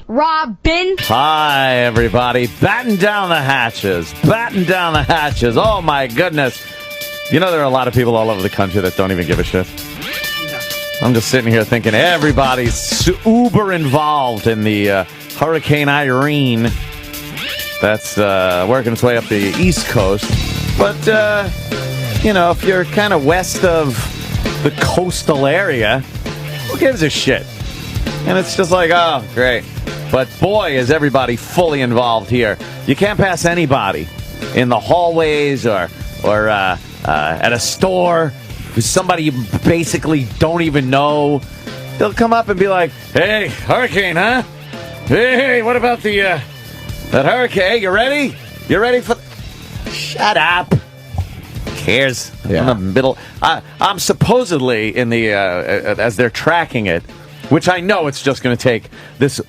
Robin. Hi, everybody. Batten down the hatches. Batten down the hatches. Oh, my goodness. You know, there are a lot of people all over the country that don't even give a shit. I'm just sitting here thinking everybody's uber involved in the Hurricane Irene that's working its way up the East Coast. But, you know, if you're kind of west of the coastal area, who gives a shit? And it's just like, oh, great. But boy, is everybody fully involved here. You can't pass anybody in the hallways or at a store with somebody you basically don't even know. They'll come up and be like, hey, hurricane, huh? Hey, what about that hurricane? You ready? You ready for... Shut up. Who cares? Yeah. In the middle. I'm supposedly in the, as they're tracking it, which I know it's just going to take this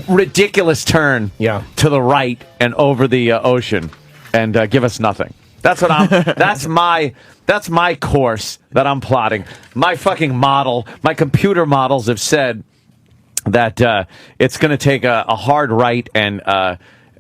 ridiculous turn to the right and over the ocean and give us nothing. That's what I'm. That's my course that I'm plotting. My fucking model. My computer models have said that it's going to take a hard right, and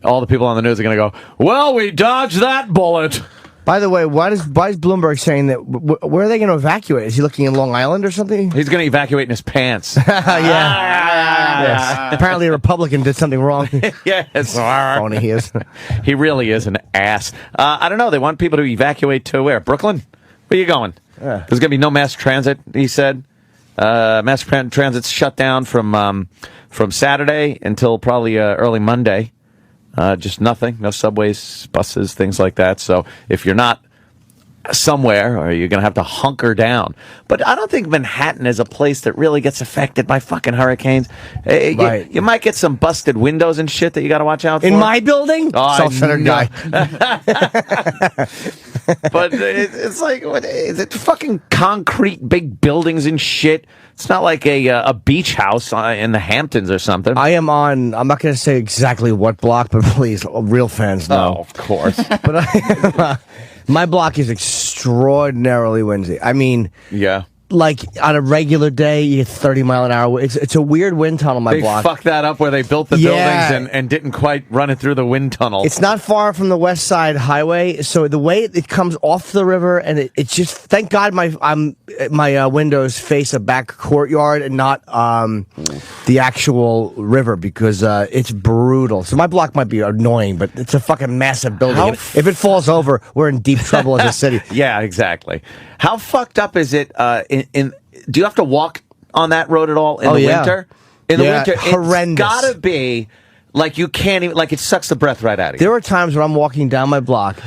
all the people on the news are going to go, well, we dodged that bullet. By the way, why is Bloomberg saying that? Where are they going to evacuate? Is he looking in Long Island or something? He's going to evacuate in his pants. Yes. Apparently a Republican did something wrong. Yes. Phony he is. He really is an ass. I don't know. They want people to evacuate to where? Brooklyn? Where are you going? There's going to be no mass transit, he said. Mass transit's shut down from Saturday until probably early Monday. Just nothing. No subways, buses, things like that. So if you're not somewhere, or you're going to have to hunker down. But I don't think Manhattan is a place that really gets affected by fucking hurricanes. Right. You might get some busted windows and shit that you got to watch out for. In my building? Oh, Self-centered guy. But it's like, what, is it fucking concrete big buildings and shit? It's not like a beach house in the Hamptons or something. I'm not going to say exactly what block, but please, real fans know. Oh, of course. But my block is extraordinarily windy. I mean, yeah. Like on a regular day, you get 30-mile-an-hour. It's a weird wind tunnel. My block. They fucked that up where they built the buildings and didn't quite run it through the wind tunnel. It's not far from the West Side Highway, so the way it comes off the river, and it's just, thank God my windows face a back courtyard and not the actual river, because it's brutal. So my block might be annoying, but it's a fucking massive building. If it falls over, we're in deep trouble as a city. Yeah, exactly. How fucked up is it? Do you have to walk on that road at all in the winter? In the winter, horrendous. It's gotta be like you can't even, like it sucks the breath right out of you. There are times when I'm walking down my block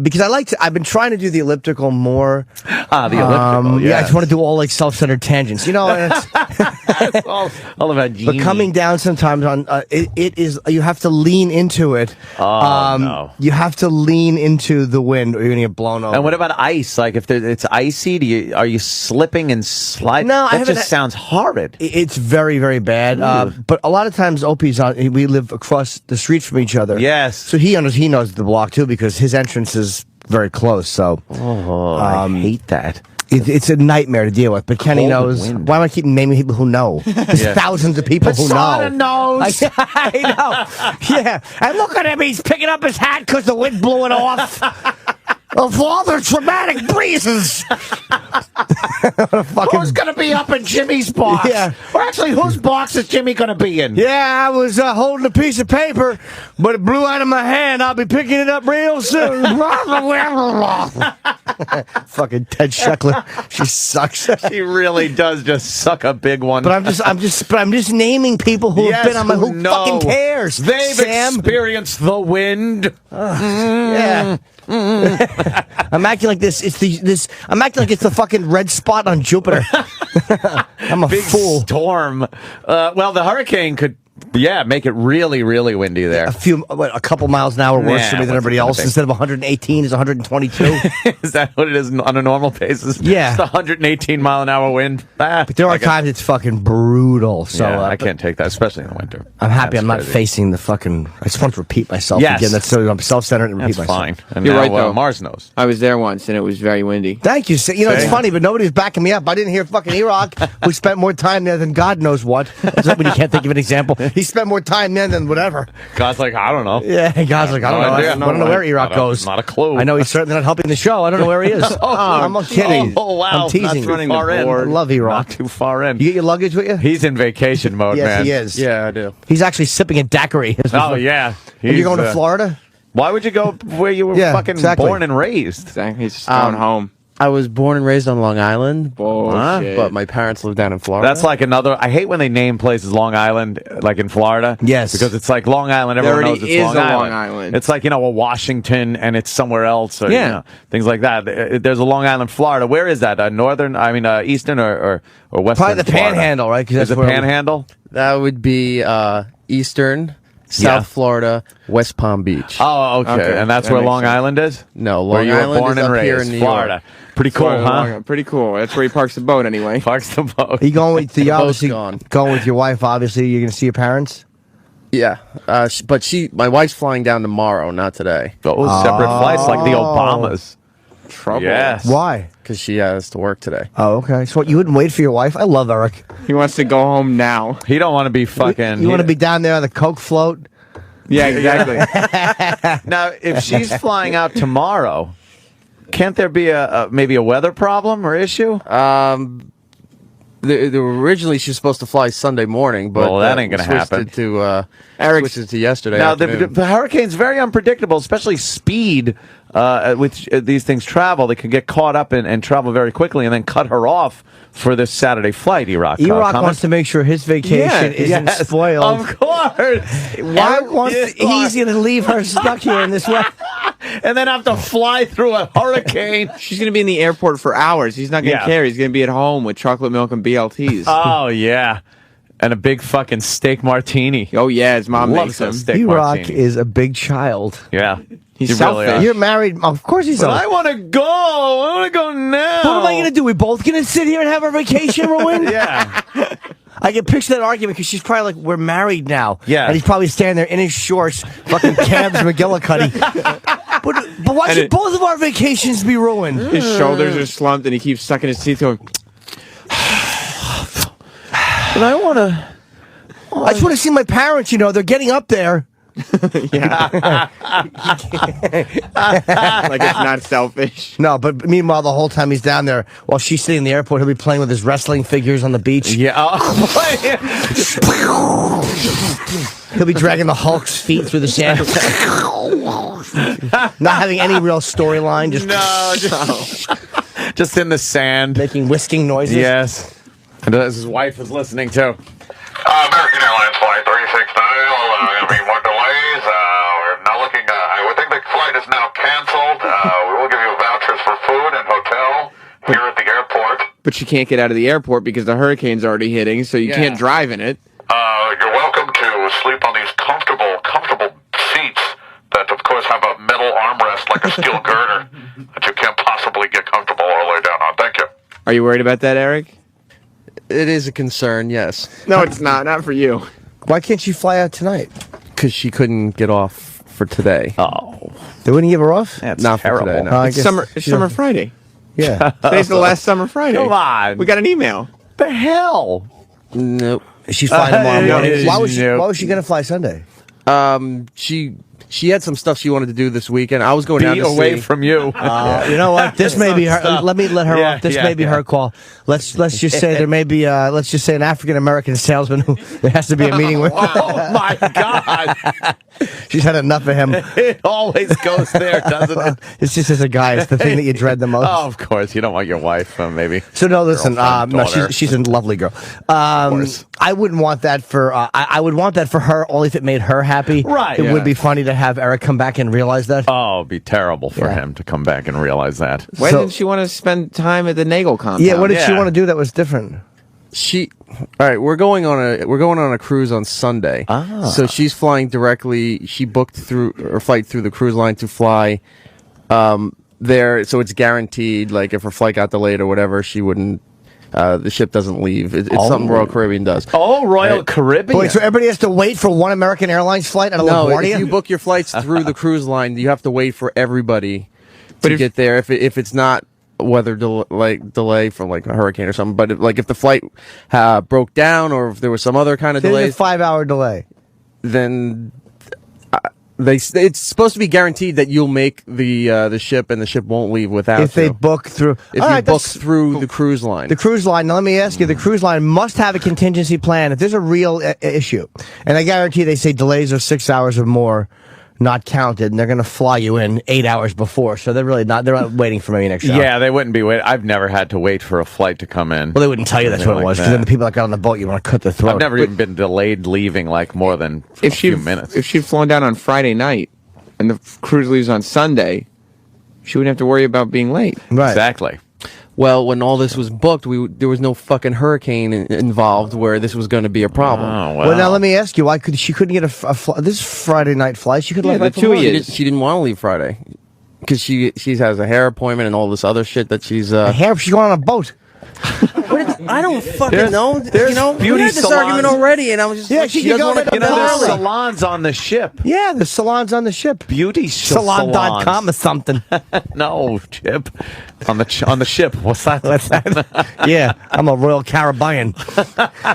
because I've been trying to do the elliptical more. The elliptical, yeah. I just want to do all like self-centered tangents, you know. It's all about genie. But coming down sometimes on it is, you have to lean into it. No. You have to lean into the wind, or you're gonna get blown over. And what about ice? Like if it's icy, are you slipping and sliding? No, that just sounds horrid. It's very, very bad. But a lot of times, Opie's on. We live across the street from each other. Yes. So he knows the block too, because his entrance is very close. So I hate that. It's a nightmare to deal with. But Kenny knows. Wind. Why do I keep naming people who know? There's thousands of people who know. knows. I know. Yeah. And look at him. He's picking up his hat because the wind blew it off. Of all the traumatic breezes. Who's going to be up in Jimmy's box? Yeah. Or actually, whose box is Jimmy going to be in? Yeah, I was holding a piece of paper, but it blew out of my hand. I'll be picking it up real soon. Fucking Ted Sheckler. She sucks. She really does just suck a big one. But I'm just naming people who have been on my. Who fucking cares? They've experienced the wind. Yeah. I'm acting like this. I'm acting like it's the fucking red spot on Jupiter. I'm a big fool. Storm. Well, the hurricane could Yeah, make it really, really windy there. A couple miles an hour worse for me than everybody else. Instead of 118, is 122. Is that what it is on a normal basis? Yeah. It's 118 mile an hour wind. But there are times it's fucking brutal. So I can't take that, especially in the winter. I'm happy I'm not facing the fucking. I just want to repeat myself again. That's so I'm self-centered and repeat myself. Fine. And You're now, right, though. Mars knows. I was there once, and it was very windy. Thank you. You know, it's funny, but nobody's backing me up. I didn't hear fucking E-Rock, who spent more time there than God knows what. That's when you can't think of an example. He spent more time there than whatever. God's like, I don't know. Yeah, God's like, I don't know. I don't know where E-Rock goes. Not a clue. I know he's certainly not helping the show. I don't know where he is. I'm kidding. Oh, wow. I'm teasing. Not running far in. I love E-Rock. Not too far in. You get your luggage with you? He's in vacation mode, yes, man. He is. Yeah, I do. He's actually sipping a daiquiri. Oh, yeah. Are you going to Florida? Why would you go where you were born and raised? Exactly. He's just going home. I was born and raised on Long Island, Bullshit. but my parents live down in Florida. That's like another. I hate when they name places Long Island, like in Florida. Yes. Because it's like Long Island, everyone knows it's Long Island. Long Island. It's like, a Washington and it's somewhere else. Or, things like that. There's a Long Island, Florida. Where is that? Eastern or western? Probably the Florida? Panhandle, right? Is it Panhandle? That would be Eastern, South Florida, West Palm Beach. Oh, okay. And that's That where makes Long sense. Island is? No, where Long you were Island born is and up here raised, in New Florida. York. Pretty cool, huh? Pretty cool. That's where he parks the boat anyway. Parks the boat. Are you going with boat's gone. going with your wife? Obviously, you're going to see your parents. Yeah, but my wife's flying down tomorrow, not today, Oh, separate flights like the Obamas. Trouble. Yes. Why? because she has to work today. Oh, okay. So what, you wouldn't wait for your wife? I love Eric. He wants to go home now. He don't want to be fucking. You want to be down there on the Coke float? Yeah, exactly. Now, if she's flying out tomorrow, can't there be maybe a weather problem or issue? Originally, she was supposed to fly Sunday morning, but Well, that ain't gonna happen. Switched it to yesterday. Now, afternoon. the hurricane's very unpredictable, especially speed. With these things travel, they can get caught up and travel very quickly, and then cut her off for this Saturday flight. E-Rock wants to make sure his vacation isn't spoiled. Of course. Eric wants he's going to leave her stuck here in this way. And then have to fly through a hurricane. She's going to be in the airport for hours. He's not going to care. He's going to be at home with chocolate milk and BLTs. Oh, yeah. And a big fucking steak martini. Oh, yeah. His mom Loves makes him. a steak E-Rock martini. is a big child. Yeah. He's You really selfish. are. You're married. Of course he's But selfish. I want to go. I want to go now. What am I going to do? We both going to sit here and have our vacation ruined? Yeah. I can picture that argument because she's probably like, we're married now. Yeah. And he's probably standing there in his shorts, fucking Cabs McGillicuddy. But why should both of our vacations be ruined? His shoulders are slumped, and he keeps sucking his teeth going, But I want to. I just want to see my parents, they're getting up there. like it's not selfish. No, but meanwhile, the whole time he's down there, while she's sitting in the airport, he'll be playing with his wrestling figures on the beach. Yeah. He'll be dragging the Hulk's feet through the sand. Not having any real storyline, Just in the sand. making whisking noises. Yes. And as his wife is listening too. American Airlines Flight 369, going to be more delays. We're now looking, I would think the flight is now canceled. We will give you vouchers for food and hotel here at the airport. But you can't get out of the airport because the hurricane's already hitting, so you can't drive in it. You're welcome to sleep on these comfortable seats that, of course, have a metal armrest like a steel girder that you can't possibly get comfortable all the way down on. Thank you. Are you worried about that, Eric? It is a concern, yes, No, it's not. Not for you. Why can't she fly out tonight? because she couldn't get off for today. Oh, They wouldn't give her off? that's Not for terrible. today, no. I It's guess Summer Friday. Yeah. Today's the last Summer Friday. Come on. We got an email. The hell? Nope. She's flying tomorrow morning. no. Why was she going to fly Sunday? She had some stuff she wanted to do this weekend. I was going down Be to away see. from you. You know what? This may be her. Stuff. Let her Yeah, off. This yeah, may be yeah. her call. Let's just say there may be. Let's just say an African American salesman who there has to be a meeting with. Oh my God! She's had enough of him. It always goes there, doesn't it? It's just as a guy. It's the thing that you dread the most. Oh, of course. You don't want your wife, maybe. So no, listen. Girlfriend, No, daughter. she's a lovely girl. course. I wouldn't want that for. I would want that for her only if it made her happy. Right, It yeah. would be funny to have Eric come back and realize that. Oh, it'd be terrible for Yeah. him to come back and realize that. Why So- didn't she want to spend time at the Nagel compound? Yeah. What did she yeah. want to do that was different? All right, we're going on a cruise on Sunday. So she's flying directly. She booked through her flight through the cruise line to fly there, so it's guaranteed. Like if her flight got delayed or whatever, she wouldn't. The ship doesn't leave. It's something Royal Caribbean does. Oh, Royal Caribbean. Wait, so everybody has to wait for one American Airlines flight at a No, LaGuardia? if you book your flights through the cruise line, you have to wait for everybody to get there. If it's not weather delay from like a hurricane or something, but if the flight broke down or if there was some other kind of delay, There's a 5-hour delay. then it's supposed to be guaranteed that you'll make the ship and the ship won't leave without If they book through. If All you right, book that's- through the cruise line. The cruise line, now let me ask you, the cruise line must have a contingency plan if there's a real issue. And I guarantee they say delays of 6 hours or more not counted, and they're going to fly you in 8 hours before. So they're not waiting for maybe an extra hour. Yeah, they wouldn't be waiting. I've never had to wait for a flight to come in. Well, they wouldn't tell you that's what it was, because then the people that got on the boat, you want to cut their throat. I've never even been delayed leaving like more than a few minutes. If she'd flown down on Friday night and the cruise leaves on Sunday, she wouldn't have to worry about being late. Right. Exactly. Well, when all this was booked, there was no fucking hurricane involved where this was going to be a problem. Oh, Well, now let me ask you, why she couldn't get a flight? This is Friday night flight. She could Yeah, leave the right two from of home. you. She didn't want to leave Friday because she has a hair appointment and all this other shit that she's. She's going on a boat. I don't fucking know. there's We beauty had this salons. argument already, and I was just Yeah, like, she she could doesn't go want to to the come There's Bali. early. salons on the ship. Yeah, the salons on the ship. Beauty salons. Salon.com or something. No, Chip. On the ship. What's that? What's that? Yeah, I'm a Royal Caribbean.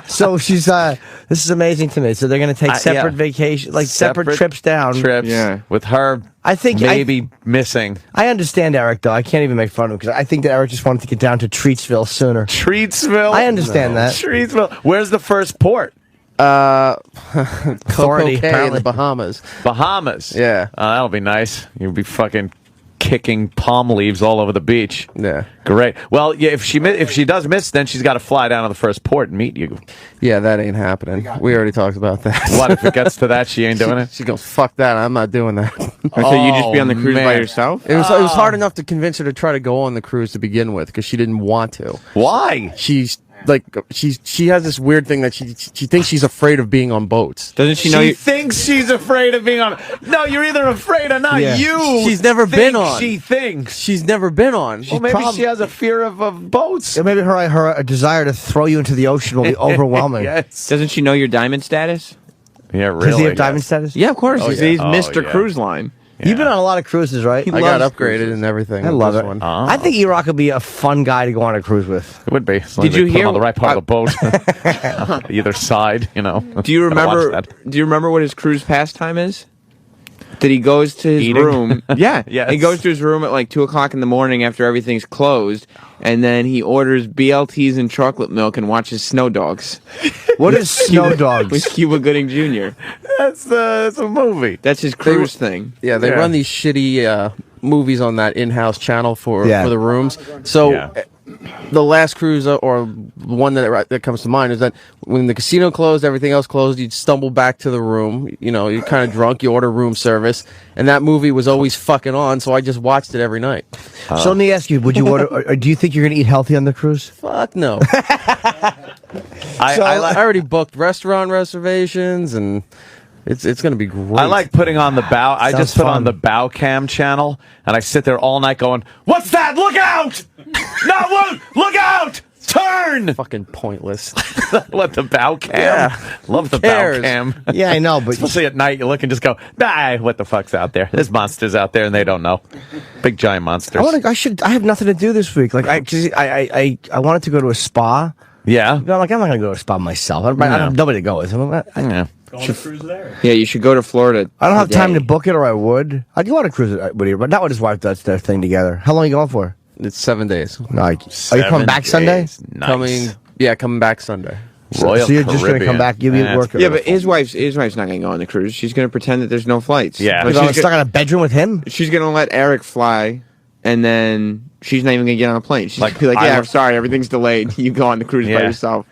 So she's, this is amazing to me. So they're going to take separate yeah. vacation, like separate trips down. Trips. Yeah. With her I think maybe missing. I understand Eric, though. I can't even make fun of him because I think that Eric just wanted to get down to Treatsville sooner. Treatsville? I understand that. Treatsville. Where's the first port? Authority, Coco Cay in apparently. the Bahamas. Bahamas. Yeah. That'll be nice. You'll be fucking kicking palm leaves all over the beach. Yeah. Great. Well, yeah, if she does miss, then she's got to fly down to the first port and meet you. Yeah, that ain't happening. We already talked about that. What if it gets to that? She ain't doing it. She goes, fuck that. I'm not doing that. So you just be on the cruise by man. yourself? It was hard enough to convince her to try to go on the cruise to begin with because she didn't want to. Why? She's like she has this weird thing that she thinks she's afraid of being on boats. Doesn't she know She you? thinks she's afraid of being on. No, you're either afraid or not. Yeah. You. She's never think been on. She thinks. She's never been on. Well, maybe she has a fear of boats. Yeah, maybe her desire to throw you into the ocean will be overwhelming. Yes. Doesn't she know your diamond status? Yeah, really. Does he have diamond status? Yeah, of course. Oh, he's yeah. Mr. yeah. Cruise Line. You've been on a lot of cruises, right? I got loves upgraded cruises. and everything. I with love this it. one. I think E-Rock would be a fun guy to go on a cruise with. It would be. As long Did as they you put him hear- on the right part of the boat? Either side, you know. Do you Gotta watch remember? that. Do you remember what his cruise pastime is? That he goes to his Eating? room. Yeah, Yes. He goes to his room at like 2:00 in the morning after everything's closed, and then he orders BLTs and chocolate milk and watches Snow Dogs What is Snow with Dogs? Cuba Gooding Jr. That's a movie. That's his cruise thing. Yeah, they Yeah. run these shitty movies on that in-house channel for the rooms. So Yeah. the last cruise or one that comes to mind is that when the casino closed, everything else closed, you'd stumble back to the room. You know, you're kind of drunk, you order room service, and that movie was always fucking on, so I just watched it every night. So let me ask you: would you order? Or do you think you're going to eat healthy on the cruise? Fuck no. I I already booked restaurant reservations, and it's going to be great. I like putting on the bow. I Sounds just put fun. on the bow cam channel, and I sit there all night going, "What's that? Look out! No, look out! Turn!" fucking pointless. What, the bow cam? Yeah. Love the cares? bow cam. Yeah, I know, but Especially at night, you look and just go, "Ah, what the fuck's out there? There's monsters out there, and they don't know. Big giant monsters." I have nothing to do this week. Like I wanted to go to a spa. Yeah. But I'm like, I'm not going to go to a spa myself. I have nobody to go with. Yeah. Go on a cruise there. Yeah, you should go to Florida. I don't have time to today. book it, or I would. I'd go on a cruise with you, but not with his wife. That's their thing together. How long are you going for? It's 7 days. Like, are you coming back Sunday? Nice. Coming back Sunday. Royal So you're just going to Caribbean. come back? You'll be Yeah. working. Yeah, but his wife's not going to go on the cruise. She's going to pretend that there's no flights. Yeah. But You're she's, stuck in a bedroom with him. she's going to let Eric fly, and then she's not even going to get on a plane. She's Like, going to be like, I "Yeah, lo- I'm sorry, everything's delayed. You go on the cruise by Yeah. yourself."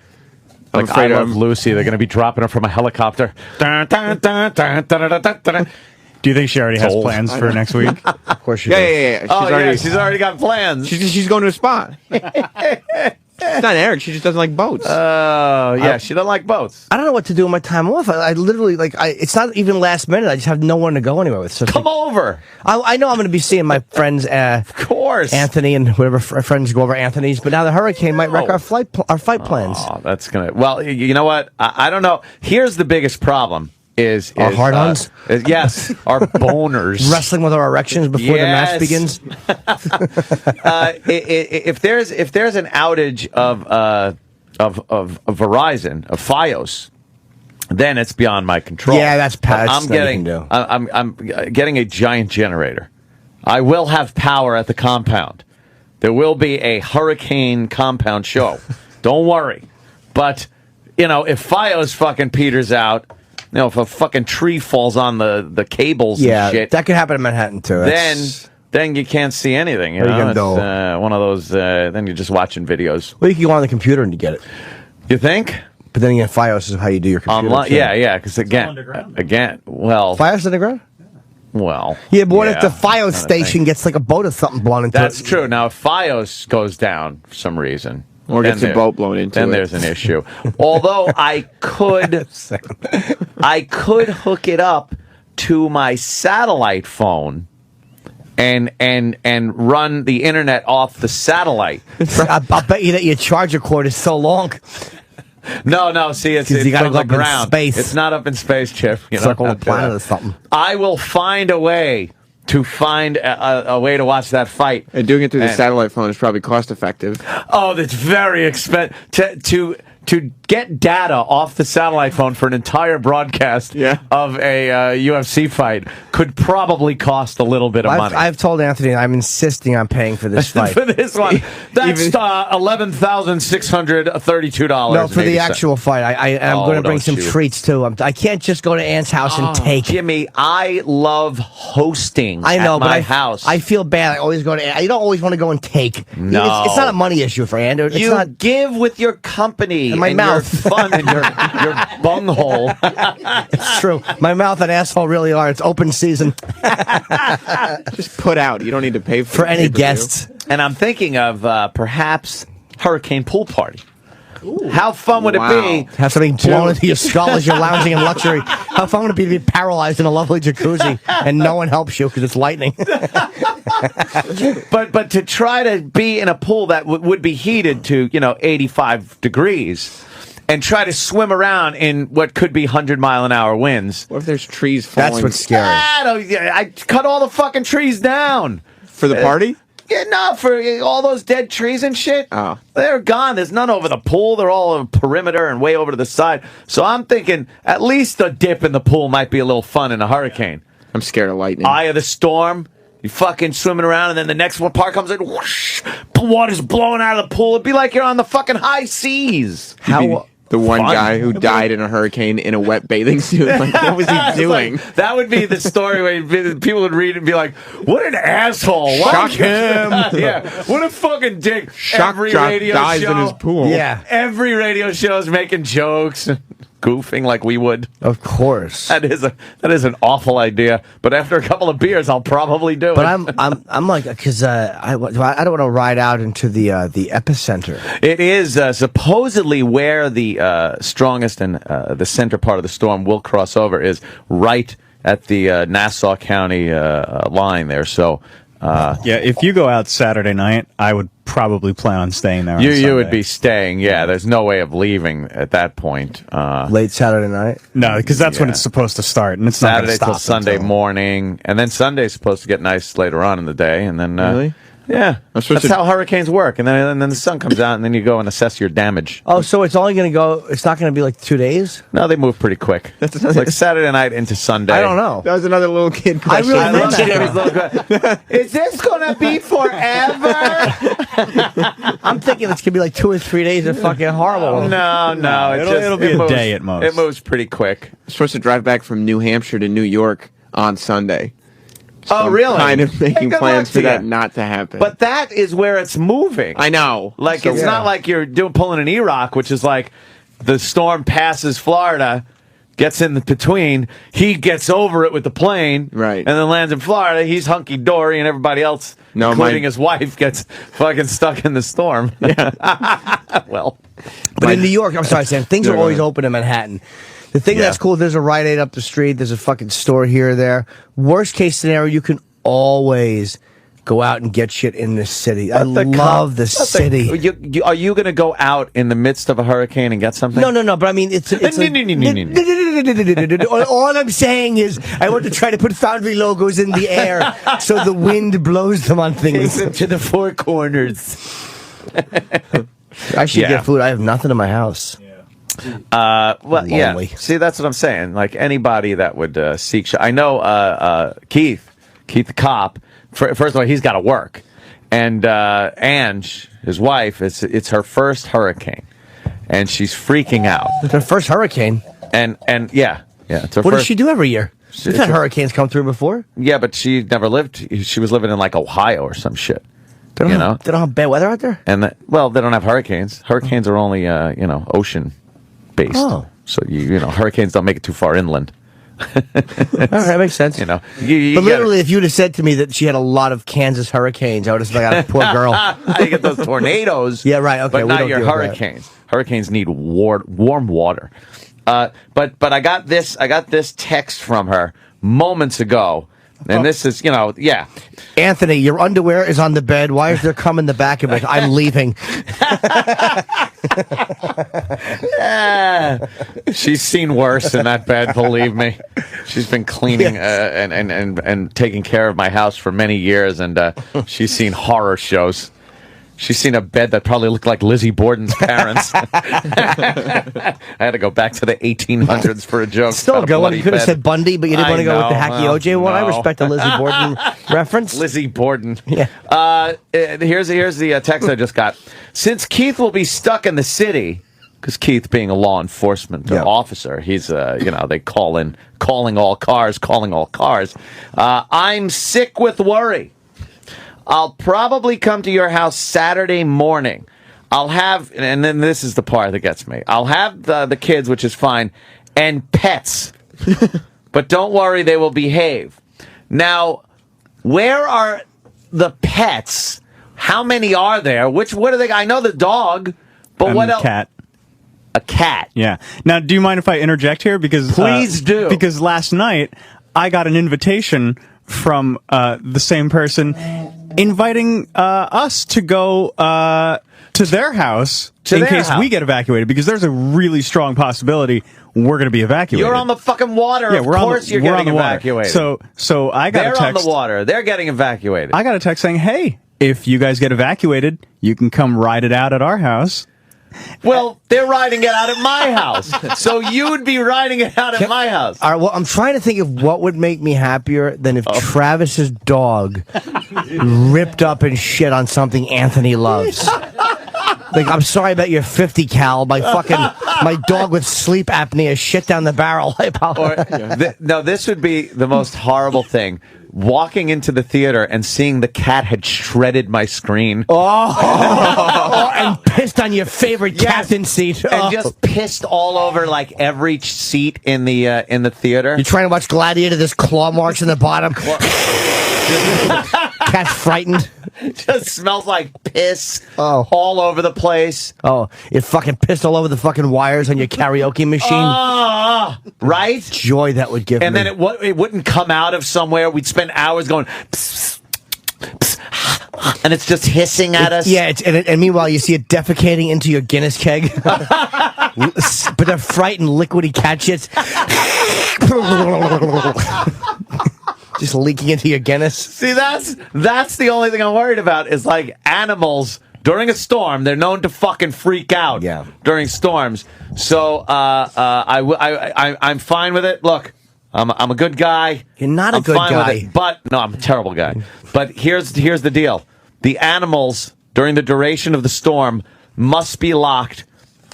I'm Like, afraid I Love of Lucy. They're going to be dropping her from a helicopter. Dun, dun, dun, dun, dun, dun, dun, dun. Do you think she already has Old. plans for next week? Of course you Yeah, do. yeah, yeah. She's already got plans. She's going to a spa. It's not Eric. She just doesn't like boats. Oh, yeah, she doesn't like boats. I don't know what to do with my time off. I literally, it's not even last minute. I just have no one to go anywhere with. So Come over. I know I'm going to be seeing my friends, Of course. Anthony and whatever friends go over Anthony's, but now the hurricane might wreck our fight plans. Oh, that's gonna. Well, you know what? I don't know. Here's the biggest problem: is Our hard-ons? Yes, our boners Wrestling with our erections before the match begins. If there's an outage of Verizon, of FiOS, then it's beyond my control. Yeah, that's But I'm getting a giant generator. I will have power at the compound. There will be a hurricane compound show. Don't worry. But if FiOS fucking peters out, if a fucking tree falls on the cables and shit, that could happen in Manhattan too. Then you can't see anything. What are you gonna do? It's one of those. Then you're just watching videos. Well, you can go on the computer and you get it. You think? But then again, FiOS is how you do your computer. Online? too. Yeah. Because well, FiOS underground. Well, Yeah, but what if the FiOS kinda station thing. gets like a boat or something blown into That's it? true. Now, if FiOS goes down for some reason, Or then gets a boat blown into then it. there's an issue. Although I could hook it up to my satellite phone and run the internet off the satellite. I'll bet you that your charger cord is so long. No. See, it's You gotta on go the up in ground. space. It's not up in space, Chip. Circle the planet or something. I will find a way to find a way to watch that fight. And doing it through the And- satellite phone is probably cost effective. Oh, that's very expensive. To get data off the satellite phone for an entire broadcast of a UFC fight could probably cost a little bit of money. I've told Anthony I'm insisting on paying for this fight. For this one, that's $11,632. No, for the actual fight. I'm going to bring some shoot. treats too. I can't just go to Ant's house and take. Jimmy, I love hosting I know, at but my house. I feel bad. I always go to. You don't always want to go and take. No. It's not a money issue for Ando. It's you not. give with your company And my mouth. your fun and your bunghole. It's true. My mouth and asshole really are. It's open season Just put out. You don't need to pay for any pay-per-view. guests. And I'm thinking of perhaps hurricane pool party. How fun would Wow. it be? Have something blown into your skull as you're lounging in luxury. How fun would it be to be paralyzed in a lovely jacuzzi and no one helps you because it's lightning? But to try to be in a pool that would be heated to 85 degrees, and try to swim around in what could be 100-mile-an-hour winds. What if there's trees falling? That's what's scary. I cut all the fucking trees down. For the party? Yeah, no, for all those dead trees and shit. Oh. They're gone. There's none over the pool. They're all on perimeter and way over to the side. So I'm thinking at least a dip in the pool might be a little fun in a hurricane. I'm scared of lightning. Eye of the storm. You fucking swimming around, and then the next one part comes in. Whoosh, water's blowing out of the pool. It'd be like you're on the fucking high seas. How? The one Fun. guy who died in a hurricane in a wet bathing suit. Like, what was he It's doing? like- that would be the story where people would read it and be like, "What an asshole! Shock him! Yeah, what a fucking dick!" Shock Every jock radio dies show, in his pool. Yeah, every radio show is making jokes, goofing like we would. of course. That is an awful idea. But after a couple of beers, I'll probably do it. But I'm like, because I don't want to ride out into the epicenter. It is supposedly where the strongest and the center part of the storm will cross over is right at the Nassau County line there. So Yeah, if you go out Saturday night, I would probably plan on staying there. On you would Sunday. be staying. Yeah, there's no way of leaving at that point. Late Saturday night. No, because that's when Yeah. it's supposed to start, and it's not Saturday going to till stop Sunday until- morning, and then Sunday's supposed to get nice later on in the day, and then Really? Yeah, I'm supposed that's to- how hurricanes work, and then the sun comes out, and then you go and assess your damage. Oh, so it's only going to go. It's not going to be like 2 days. No, they move pretty quick. It's like Saturday night into Sunday. I don't know. That was another little kid I question. really I meant love that. Jimmy's little question. Is this gonna be forever? I'm thinking it's going to be like 2 or 3 days of fucking horrible. No. It'll be it a moves- day at most. It moves pretty quick. I'm supposed to drive back from New Hampshire to New York on Sunday. So Oh, I'm really? kind of Hey, making good plans luck for to that you. not to happen. But that is where it's moving. I know. Like, So- it's not like you're pulling an E-Rock, which is like the storm passes Florida, gets in between. He gets over it with the plane, Right. and then lands in Florida. He's hunky dory, and everybody else, including his wife, gets fucking stuck in the storm. Well, But in New York, I'm sorry, Sam, things are always open in Manhattan. The thing that's cool, there's a Rite Aid up the street, there's a fucking store here or there. Worst case scenario, you can always go out and get shit in this city. I love the city. Are you going to go out in the midst of a hurricane and get something? No, but I mean, it's all I'm saying is I want to try to put Foundry logos in the air so the wind blows them on things. To the four corners. I should get food. I have nothing in my house. Well, Lonely. yeah. See, that's what I'm saying. Like anybody that would seek. I know Keith the cop. First of all, he's got to work, and Ange, his wife, it's her first hurricane, and she's freaking out. It's her first hurricane. And yeah, it's her What first. does she do every year? We've had hurricanes come through before. Yeah, but she never lived. She was living in like Ohio or some shit. They don't have bad weather out there. And they don't have hurricanes. Hurricanes are only ocean based. Oh. So hurricanes don't make it too far inland. All right, that makes sense. You But literally, if you'd have said to me that she had a lot of Kansas hurricanes, I would have said, "I got a poor girl." You get those tornadoes. Yeah, right. Okay, but we not don't your deal with hurricanes. Hurricanes need warm water. But I got this text from her moments ago, and this is Anthony, your underwear is on the bed. Why is there cum in the back of it? I'm leaving. She's seen worse in that bed, believe me. She's been cleaning and taking care of my house for many years, and she's seen horror shows. She's seen a bed that probably looked like Lizzie Borden's parents. I had to go back to the 1800s for a joke. Still going. You could have said Bundy, but you didn't want to go with the hacky OJ one. No. I respect the Lizzie Borden reference. Lizzie Borden. Yeah. Here's the text I just got. Since Keith will be stuck in the city, because Keith, being a law enforcement officer, he's they calling all cars. I'm sick with worry. I'll probably come to your house Saturday morning. I'll have, and then this is the part that gets me. I'll have the kids, which is fine, and pets. But don't worry, they will behave. Now, where are the pets? How many are there? What are they? I know the dog, but what else? Cat. A cat. Yeah. Now, do you mind if I interject here? Because Please do. Because last night I got an invitation from the same person inviting us to go to their house in case we get evacuated, because there's a really strong possibility we're going to be evacuated. You're on the fucking water. Yeah, of course you're getting evacuated. So I got a text. They're on the water. They're getting evacuated. I got a text saying, "Hey, if you guys get evacuated, you can come ride it out at our house." Well, they're riding it out at my house. So you would be riding it out at my house. All right, well, I'm trying to think of what would make me happier than if Travis's dog ripped up and shit on something Anthony loves. Like, I'm sorry about your 50 cal. My dog with sleep apnea shit down the barrel. I apologize. No, this would be the most horrible thing. Walking into the theater and seeing the cat had shredded my screen. And pissed on your favorite captain seat. And just pissed all over like every seat in the theater. You're trying to watch Gladiator, there's claw marks in the bottom. Cat's frightened. Just smells like piss all over the place. Oh, it fucking pissed all over the fucking wires on your karaoke machine. Right? Joy that would give me. And then it wouldn't come out of somewhere. We'd spend hours going, pss, pss, pss, and it's just hissing at us. Yeah, and meanwhile you see it defecating into your Guinness keg. But they're frightened liquidy cat shits. Just leaking into your Guinness. See, that's the only thing I'm worried about is like animals during a storm. They're known to fucking freak out during storms. So I'm fine with it. Look, I'm a good guy. You're not a good guy. But no, I'm a terrible guy. But here's the deal. The animals during the duration of the storm must be locked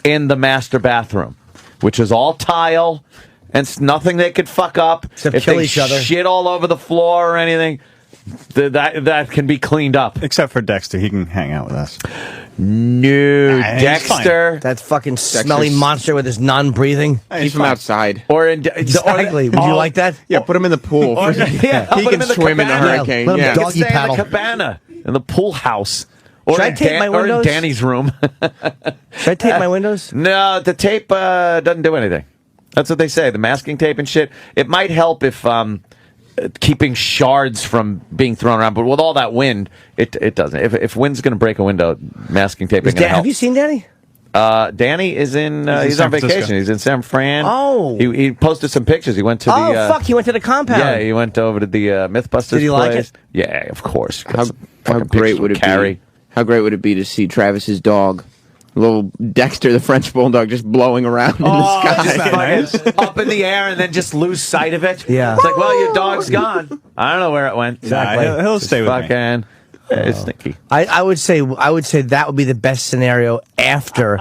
in the master bathroom, which is all tile. And it's nothing they could fuck up. Except if kill they each other. Shit all over the floor or anything, that can be cleaned up. Except for Dexter, he can hang out with us. No, Nah, he's fine. Dexter. That fucking smelly monster with his non-breathing. Keep him outside. Or in Exactly. Would you like that? Yeah, put him in the pool. Or- he yeah, I'll put him can in the swim in the cabana. hurricane. Let him Yeah. You can doggy stay in paddle. the cabana, in the pool house. Or Should I in tape my or in windows? Danny's room. Should I tape my windows? No, the tape doesn't do anything. That's what they say. The masking tape and shit. It might help if keeping shards from being thrown around, but with all that wind, it doesn't. If wind's going to break a window, masking tape ain't going to help. Have you seen Danny? Danny is he's San on vacation. Francisco. He's in San Fran. Oh. He posted some pictures. He went to Oh, the fuck. He went to the compound. yeah, he went over to the Mythbusters. Did he like place. it? Yeah, of course. How great would it be? How great would it be to see Travis's dog, little Dexter, the French bulldog, just blowing around in the sky? isn't that nice? Up in the air and then just lose sight of it. Yeah. It's like, well, your dog's gone. I don't know where it went. Exactly. Nah, he'll stay with me. Fucking, it's stinky. I would say that would be the best scenario after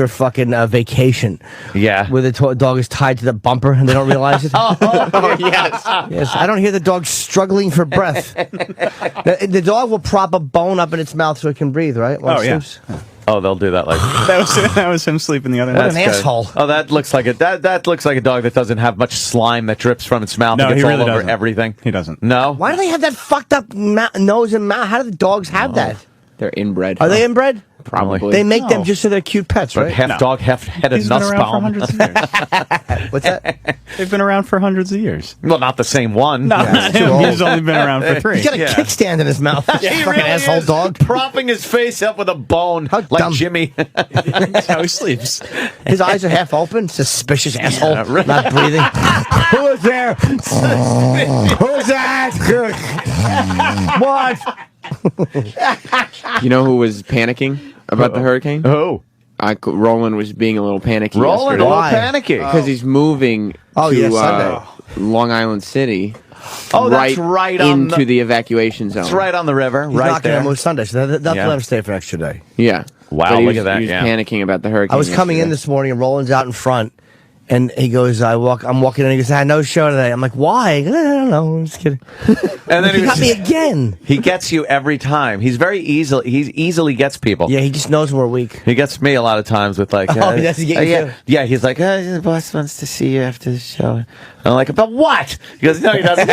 fucking vacation. Yeah. Where the dog is tied to the bumper and they don't realize it. Oh, yes. Yes, I don't hear the dog struggling for breath. The dog will prop a bone up in its mouth so it can breathe, right? While Oh, it yeah. sleeps. Oh, they'll do that like That was him sleeping the other What night. an That's good. asshole. Oh, that looks like that looks like a dog that doesn't have much slime that drips from its mouth No, and he gets really all over doesn't. everything. He doesn't. No. Why do they have that fucked up nose and mouth? How do the dogs have that? They're inbred. Are they inbred? Probably. They make them No. just so they're cute pets, But right? half No. dog, half headed He's been around for nussbaum. hundreds of years. What's that? They've been around for hundreds of years. Well, not the same one. No, Yeah, it's too him. old. He's only been around for 3. He's got a kickstand in his mouth. He Fucking really asshole is dog. propping his face up with a bone How like dumb. Jimmy. That's how he sleeps. His eyes are half open. Suspicious asshole. Yeah, right. Not breathing. Who is there? Who's that? What? You know who was panicking about the hurricane? Oh, Roland was being a little panicky rolling, yesterday all Why? panicky. because he's moving Oh, to yeah, Sunday. Long Island City. Oh, that's right on into the evacuation zone. It's right on the river, He's right not going there. to move Sunday, so they'll Yeah. let him stay for an extra day. Yeah. Wow, But he look was, at that, He was yeah. panicking about the hurricane. I was coming in yesterday. this morning, and Roland's out in front, and he goes, I'm walking in, and he goes, I had no show today. I'm like, why? I don't know. I'm just kidding. And then He got me again. he gets you every time. He easily gets people. Yeah, he just knows we're weak. He gets me a lot of times with like, Oh, he does get you yeah, too? yeah. He's like, the boss wants to see you after the show. And I'm like, about what? He goes, no, he doesn't. But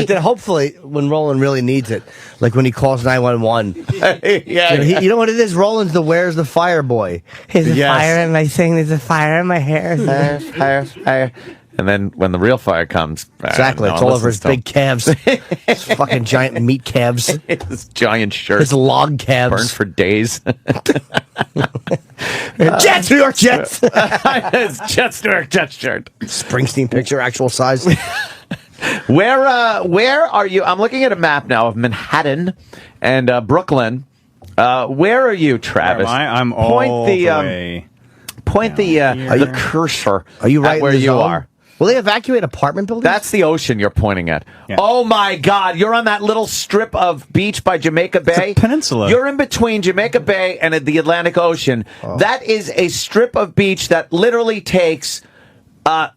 then hopefully, when Roland really needs it, like when he calls 911, yeah, you know what it is? Roland's the where's the fire boy. There's a Yes. fire in my thing. There's a fire in my hair. fire. And then when the real fire comes, Exactly. no It's one all over his listens big calves. His fucking giant meat calves. to him. His giant shirt His log calves. burned for days. Jets, New York Jets. His Jets New York Jets shirt. Springsteen picture, actual size. Where are you? I'm looking at a map now of Manhattan and Brooklyn. Where are you, Travis? Where am I? I'm all the way. Point the cursor. Are you right at where in the you zone? are? Will they evacuate apartment buildings? That's the ocean you're pointing at. Yeah. Oh my God! You're on that little strip of beach by Jamaica Bay. a peninsula. You're in between Jamaica Bay and the Atlantic Ocean. Oh. That is a strip of beach that literally takes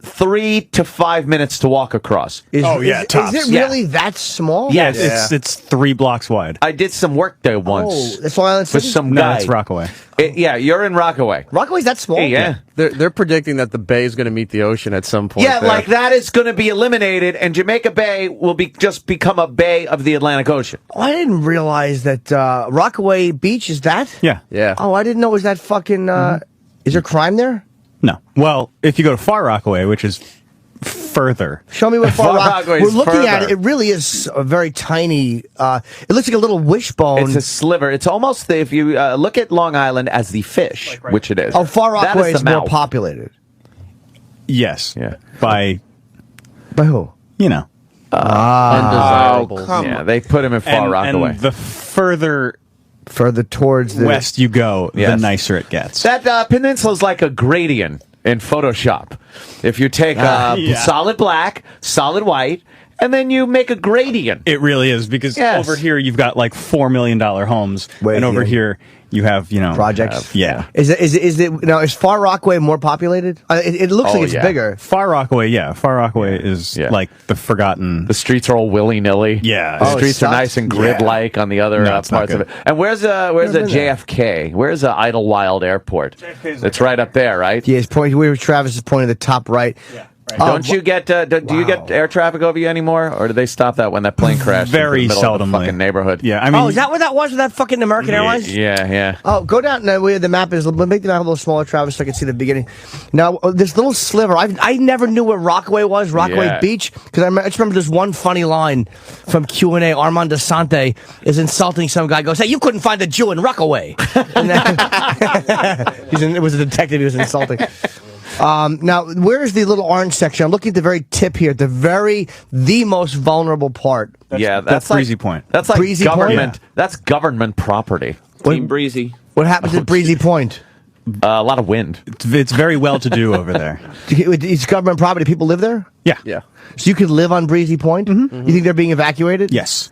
3 to 5 minutes to walk across. Oh, yeah, Is tops. it really that small? Yes. It's 3 blocks wide. I did some work there Oh, once that's Long Island with City? some No, guy. that's Rockaway. Yeah, you're in Rockaway. Rockaway's that small? Yeah. They're predicting that the bay is going to meet the ocean at some point. Yeah, there. like that is going to be eliminated, and Jamaica Bay will just become a bay of the Atlantic Ocean. Oh, I didn't realize that Rockaway Beach is that? Yeah. Yeah. Oh, I didn't know it was that fucking... Is there crime there? No. Well, if you go to Far Rockaway, which is further. Show me what Far Far Rock... Rockaway's We're looking at further. it. It really is a very tiny... it looks like a little wishbone. It's a sliver. It's almost, if you look at Long Island as the fish, which it is. Oh, Far That Rockaway the is more mouth. populated. Yes. Yeah. By, By who? you know. Undesirables. come Yeah, they put him in Far Rockaway. And the further Further towards the... west you go, Yes. the nicer it gets. That peninsula is like a gradient in Photoshop. If you take yeah. solid black, solid white, and then you make a gradient. It really is, because Yes. over here you've got like $4 million homes, Way and over here. here You have, projects. Yeah. Is it now? Is Far Rockaway more populated? It looks like it's bigger. Far Rockaway, yeah. Far Rockaway is like the forgotten. The streets are all willy-nilly. Yeah. The streets are nice and grid-like on the other parts of it. And where's JFK? Where's Idlewild Airport? It's right up there, right? Yeah, where Travis is pointing the top right. Yeah. Right. Don't you get? Do you get air traffic over you anymore, or do they stop that when that plane crashed? Very into the middle of the seldomly. fucking neighborhood. Yeah, I mean, is that what that was with that fucking American Airlines? Yeah. Oh, go down where the map is. Make the map a little smaller, Travis, so I can see the beginning. Now, this little sliver. I never knew what Rockaway was, Rockaway Beach, because I just remember this one funny line from Q&A. Armand DeSante is insulting some guy. Goes, "Hey, you couldn't find a Jew in Rockaway." And it was a detective he was insulting. Now, where's the little orange section? I'm looking at the very tip here, the most vulnerable part. That's Breezy like, Point. That's like Breezy government. Point? That's government property. Team Breezy. What happens at Breezy Point? A lot of wind. It's very well to do over there. It's government property. People live there? Yeah. So you could live on Breezy Point? Mm-hmm. You think they're being evacuated? Yes.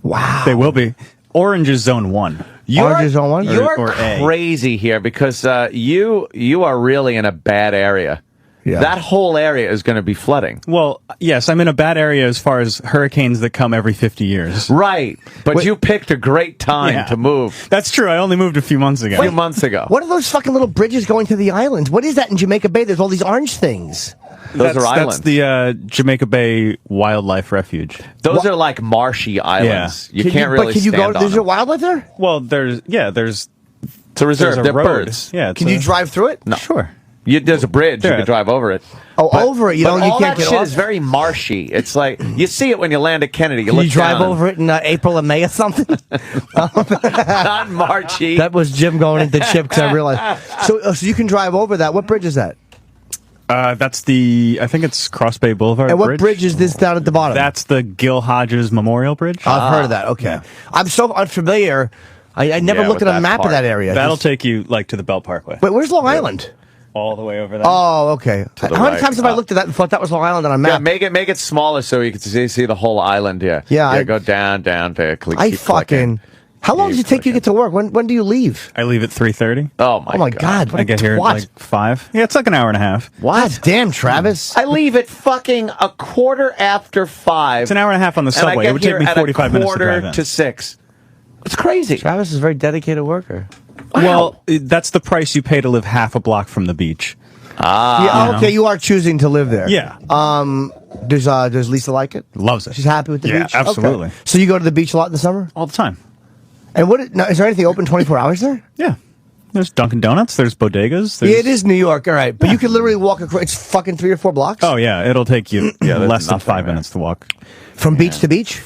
Wow. They will be. Orange is zone 1. Orange is zone 1? You're or A. crazy here because you are really in a bad area. Yeah. That whole area is going to be flooding. Well, yes, I'm in a bad area as far as hurricanes that come every 50 years. Right. But you picked a great time to move. That's true. I only moved a few months ago. A few months ago. What are those fucking little bridges going to the islands? What is that in Jamaica Bay? There's all these orange things. Those are islands. That's the Jamaica Bay Wildlife Refuge. Those are like marshy islands. Yeah. You can't really stand on There's them. a wildlife there? Well, there's It's a reserve. there's a They're road. birds. Yeah. Can you drive through it? No. Sure. There's a bridge. You Yeah. can drive over it. Oh, over it. You But all can't that get shit off. is very marshy. It's like you see it when you land at Kennedy. Can look you drive down over it in April or May or something? Not marshy. That was Jim going into Chip because I realized. So you can drive over that. What bridge is that? That's I think it's Cross Bay Boulevard And what bridge is this down at the bottom? That's the Gil Hodges Memorial Bridge. I've heard of that. Okay. Yeah. I'm so unfamiliar. I never Yeah, looked with at a that map part. of that area. That'll take you to the Belt Parkway. Wait, where's Long Island? All the way over there. Oh, okay. How many right. times have I looked at that and thought that was Long Island on a Yeah, map? make it smaller so you can see the whole island. Yeah. Yeah, Go down to I fucking. How long does it take you to get to work? When do you leave? I leave at 3:30. Oh my God! What I a get here at twat. like 5. Yeah, it's like an hour and a half. What? Damn, Travis. I leave at fucking 5:15. It's an hour and a half on the and I subway. get It would take here me at 45 minutes to drive in. 5:45 It's crazy. Travis is a very dedicated worker. Well, that's the price you pay to live half a block from the beach. Yeah. Okay, you are choosing to live there. Yeah. Does Lisa like it? Loves it. She's happy with the Yeah, beach. absolutely. Okay. So you go to the beach a lot in the summer? All the time. And now, is there anything open 24 hours there? Yeah. There's Dunkin' Donuts. There's bodegas. Yeah, it is New York, all right. But you could literally walk across. It's fucking 3 or 4 blocks. Oh, yeah. It'll take you less than nothing 5 there. minutes to walk. From beach to beach.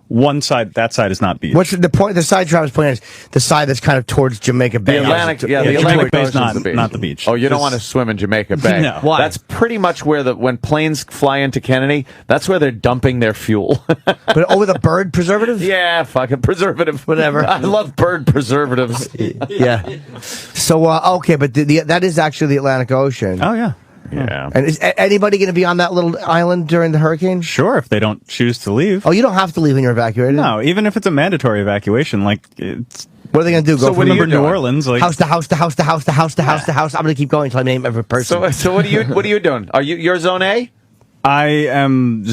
One side, that side is not beach. What's the point? The side Travis pointing is the side that's kind of towards Jamaica Bay. The Atlantic, the Jamaica Atlantic Bay's Ocean's not- the beach. not the beach. Oh, you don't This- want to swim in Jamaica Bay. No. Why? That's pretty much where when planes fly into Kennedy, that's where they're dumping their fuel. But over the bird preservative? Yeah, fucking preservative. Whatever. I love bird preservatives. Yeah. So, okay, but that is actually the Atlantic Ocean. Oh, yeah. Yeah. And is anybody going to be on that little island during the hurricane? Sure, if they don't choose to leave. Oh, you don't have to leave when you're evacuated? No, even if it's a mandatory evacuation, it's... What are they going to do? Go So what from are you Remember New doing? Orleans, like... house to house to house to house to house to house to house? I'm going to keep going until I name every person. So what are you doing? You're Zone A? I am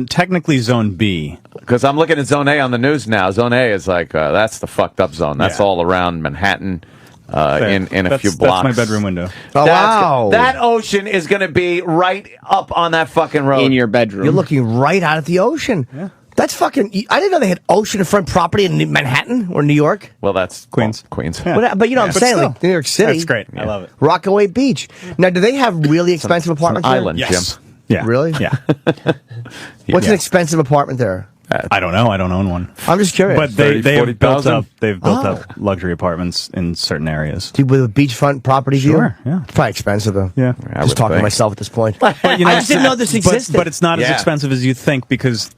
technically Zone B. Because I'm looking at Zone A on the news now. Zone A is like that's the fucked up zone. That's Yeah. all around Manhattan. There. In a That's- few blocks. That's my bedroom window. Oh, wow. That ocean is going to be right up on that fucking road. In your bedroom. You're looking right out at the ocean. Yeah. That's fucking... I didn't know they had oceanfront property in Manhattan or New York. Well, that's Queens. Queens. Yeah. But you know what I'm But saying? still. Like New York City. That's great. I love it. Rockaway Beach. Now, do they have really expensive It's an apartments there? island, Yes. Jim. Yeah. Really? Yeah. What's an Yeah. expensive apartment there? I don't know. I don't own one. I'm just curious. But they 30, have built 40,000? up luxury apartments in certain areas. With a beachfront property view? Sure, yeah. It's probably expensive, though. Yeah. I Just would talking to think. myself at this point. But, I just didn't know this existed. But it's not as Yeah. expensive as you think because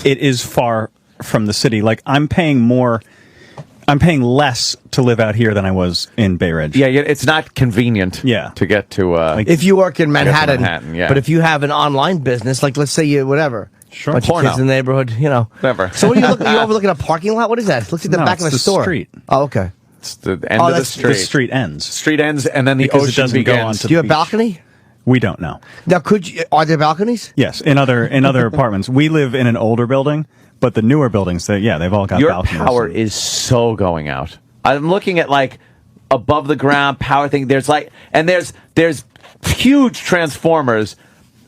it is far from the city. Like I'm paying less to live out here than I was in Bay Ridge. Yeah, it's not convenient. Yeah. To get to. If you work in Manhattan, yeah. but if you have an online business, like let's say you whatever, Sure. bunch Porno. of kids in the neighborhood, Whatever. So what are you looking? You overlooking a parking lot? What is that? It looks like the No, back of it's a the store. street. Oh, okay. It's the end of the that's street. The street ends. Street ends, and then the Because it ocean doesn't go begins. onto Do you have a beach. balcony? We don't know. Now, are there balconies? Yes, in other apartments. We live in an older building, but the newer buildings, they've all got Your balconies. power is so going out. I'm looking at like above the ground power thing. There's huge transformers,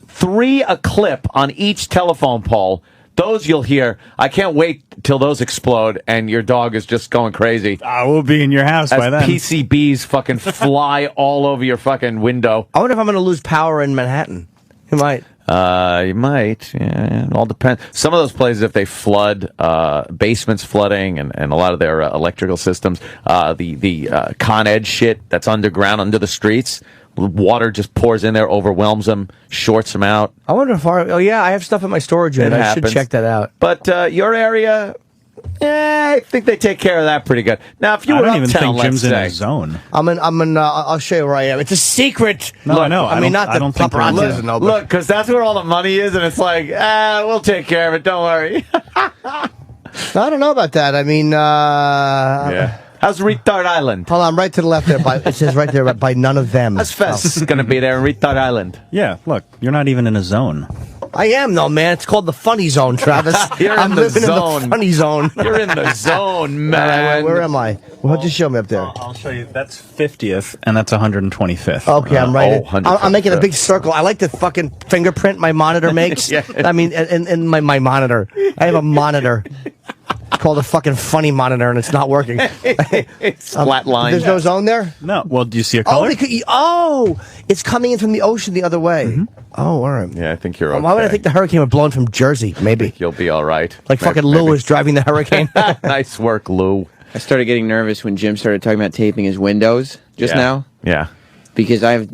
3 a clip on each telephone pole. Those you'll hear. I can't wait till those explode and your dog is just going crazy. We'll be in your house As by then. PCBs fucking fly all over your fucking window. I wonder if I'm going to lose power in Manhattan. You might. You might. Yeah, it all depends. Some of those places, if they flood, basements flooding, and a lot of their electrical systems, the Con Ed shit that's underground under the streets, water just pours in there, overwhelms them, shorts them out. I wonder if I have stuff in my storage unit. I should check that out. But your area, I think they take care of that pretty good. Now, if you I were don't even uptown, think Jim's let's in a say, zone. I'll show you where I am. It's a secret. No, I know. I mean, not I the don't think paparazzi we're- doesn't know. But look, because that's where all the money is, and it's like, we'll take care of it. Don't worry. I don't know about that. I mean, Yeah. How's Retard Island? hold on, right to the left there. It says right there by none of them. How's Fest going to be there in Retard Island? Yeah, look, you're not even in a zone. I am though, man. It's called the funny zone, Travis. You're I'm in the living zone. in the funny zone. You're in the zone, All man. right, where am I? Well, just show me up there. I'll show you. That's 50th, and that's 125th. Okay, I'm right. oh, 100%. I'm making a big circle. I like the fucking fingerprint my monitor makes. Yeah. I mean, and my monitor. I have a monitor called a fucking funny monitor, and it's not working. It's flat line. There's no zone there? No. Well, do you see a Oh, color? it's coming in from the ocean the other way. Mm-hmm. Oh, all right. Yeah, I think you're okay. Why would I think the hurricane would blow in from Jersey? Maybe. You'll be all right. Like fucking Lou was driving the hurricane. Nice work, Lou. I started getting nervous when Jim started talking about taping his windows just now, Yeah. because I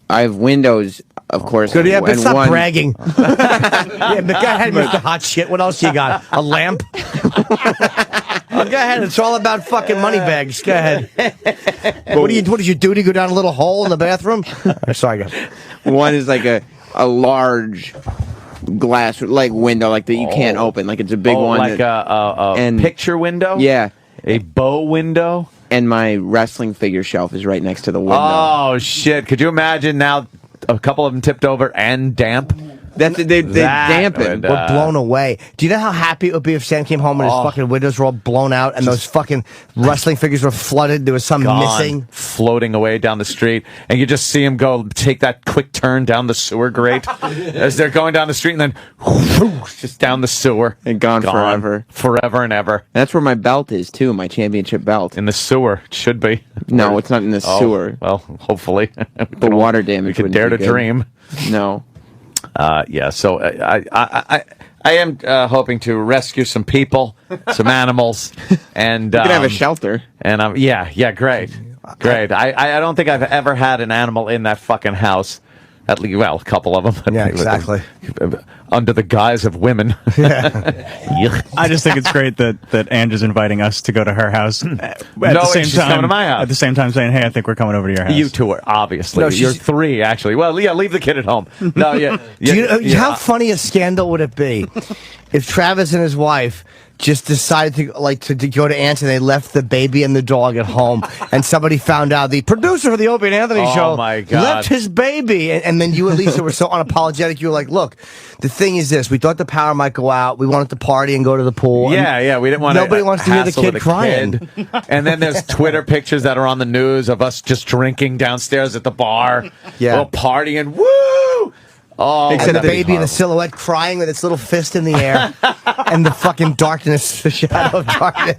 have windows, of course. Good, yeah, but and stop one- bragging. Yeah, but go ahead, Mr. Hot Shit. What else you got? A lamp? Go ahead. It's all about fucking money bags. Go ahead. What is your duty? Go down a little hole in the bathroom? Sorry, guys. One is like a large glass window that you can't open. Like it's a big one. Like a and- picture window? Yeah. A bow window? And my wrestling figure shelf is right next to the window. Oh, shit. Could you imagine now a couple of them tipped over and damp? They dampen. would, We're blown away. Do you know how happy it would be if Sam came home and his fucking windows were all blown out and those fucking wrestling figures were flooded? There was some Gone, missing. floating away down the street, and you just see him go take that quick turn down the sewer grate as they're going down the street, and then whoosh, just down the sewer And gone forever and ever. That's where my belt is too. My championship belt. In the sewer, it should be. No, it's not in the sewer. Well, hopefully, The water damage. we could wouldn't dare be to good. dream. No. Yeah, so I am hoping to rescue some people, some animals, and You could have a shelter. And yeah, great. I don't think I've ever had an animal in that fucking house. At least, well, a couple of them. Yeah, exactly. Under the guise of women. Yuck. I just think it's great that Andrew's inviting us to go to her house. At No, she's coming to my house. At the same time saying, hey, I think we're coming over to your house. You two are obviously. No, You're she's- 3, actually. Well, yeah, leave the kid at home. No, yeah. Do you know, how funny a scandal would it be if Travis and his wife just decided to go to Aunt's and they left the baby and the dog at home, and somebody found out the producer of the Opie and Anthony Oh, show my God. left his baby, and then you and Lisa were so unapologetic. You were like, "Look, the thing is this: we thought the power might go out. We wanted to party and go to the pool. Yeah, we didn't want Nobody wants to hear the kid crying." And then there's Twitter pictures that are on the news of us just drinking downstairs at the bar. Yeah. We're partying. Woo! Oh, Except the that'd be baby in a horrible. silhouette crying with its little fist in the air, and the fucking darkness, the shadow of darkness.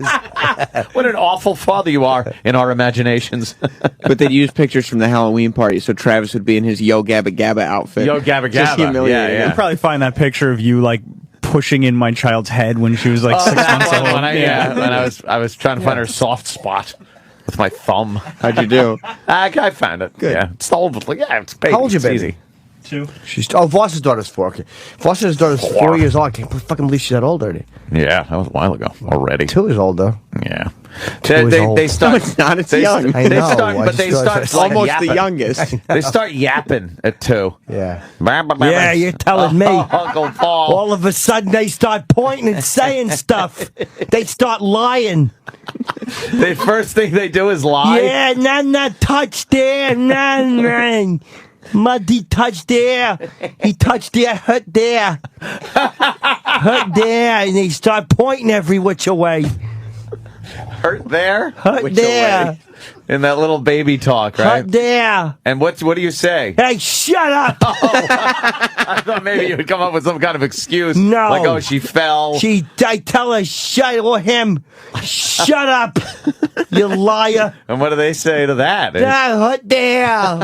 What an awful father you are in our imaginations. But they'd use pictures from the Halloween party, so Travis would be in his Yo Gabba Gabba outfit. Yo Gabba Just Gabba. humiliating. Yeah. You'll probably find that picture of you pushing in my child's head when she was 6 months old. when I was trying to find her soft spot with my thumb. How'd you do? I found it. Good. Yeah, it's old. Yeah, it's baby. How old's your It's baby? easy. 2. Voss's daughter's 4. Okay. Voss's daughter's 4 years old. I can't fucking believe she's that old already. Yeah, that was a while ago already. 2 is old though. Yeah. is old. They start. No, it's not. It's they, young. I They know. start, I but they just start realized- like Almost yapping. the youngest. They start yapping at 2. Yeah. Yeah, you're telling me. Uncle Paul. All of a sudden, they start pointing and saying stuff. They start lying. The first thing they do is lie. Yeah, Nana touched there, Nana. Muddy touched there. He touched there, hurt there. Hurt there. And they start pointing every which way. Hurt there? Hurt Which there. way? In that little baby talk, right? Hurt there. And what do you say? Hey, shut up. I thought maybe you would come up with some kind of excuse. No. Like, oh, she fell. I tell her, or him, shut up, you liar. And what do they say to that? Hurt there.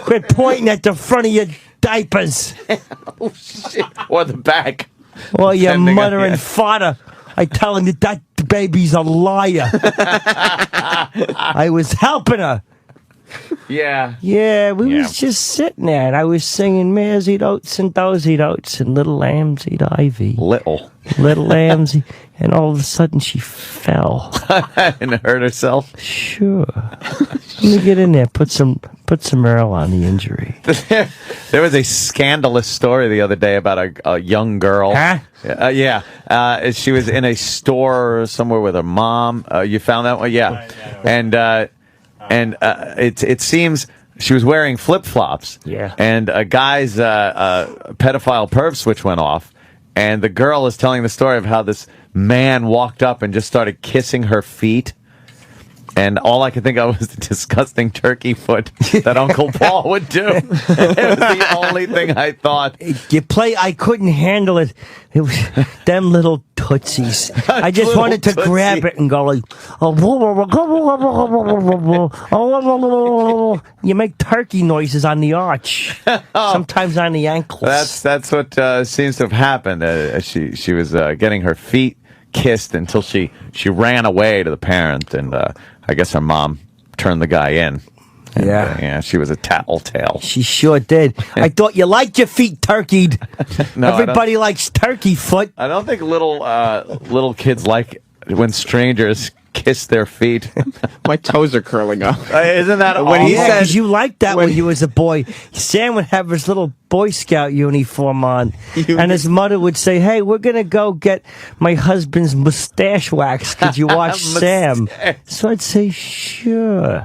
Quit pointing at the front of your diapers. Oh, shit. Or the back. Or your Depending mother on- and father. I tell him that baby's a liar. I was helping her. Yeah. Yeah, we Yeah. was just sitting there, and I was singing mares eat oats and does eat oats and little lambs eat ivy. Little. Little lambs, and all of a sudden she fell. And hurt herself. Sure. Let me get in there. Put some Earl on the injury. There was a scandalous story the other day about a young girl. Huh? Yeah. She was in a store somewhere with her mom. You found that one? Yeah. And it seems she was wearing flip-flops. Yeah. And a guy's pedophile perv switch went off. And the girl is telling the story of how this man walked up and just started kissing her feet. And all I could think of was the disgusting turkey foot that Uncle Paul would do. It was the only thing I thought. I couldn't handle it. It was them little tootsies. I just Little wanted to tootsie. grab it and go like, you make turkey noises on the arch, sometimes on the ankles. That's what seems to have happened. She was getting her feet kissed until she ran away to the parent, and I guess her mom turned the guy in. And, Yeah. She was a tattletale. She sure did. I thought you liked your feet turkeyed. No, I don't- Everybody likes turkey foot. I don't think little kids like when strangers kiss their feet. My toes are curling up. Isn't that When he Yeah, said- 'cause you liked that when- when you was a boy. Sam would have his little Boy Scout uniform on, You- and his mother would say, "Hey, we're gonna go get my husband's mustache wax. Could you watch Sam?" So I'd say, "Sure."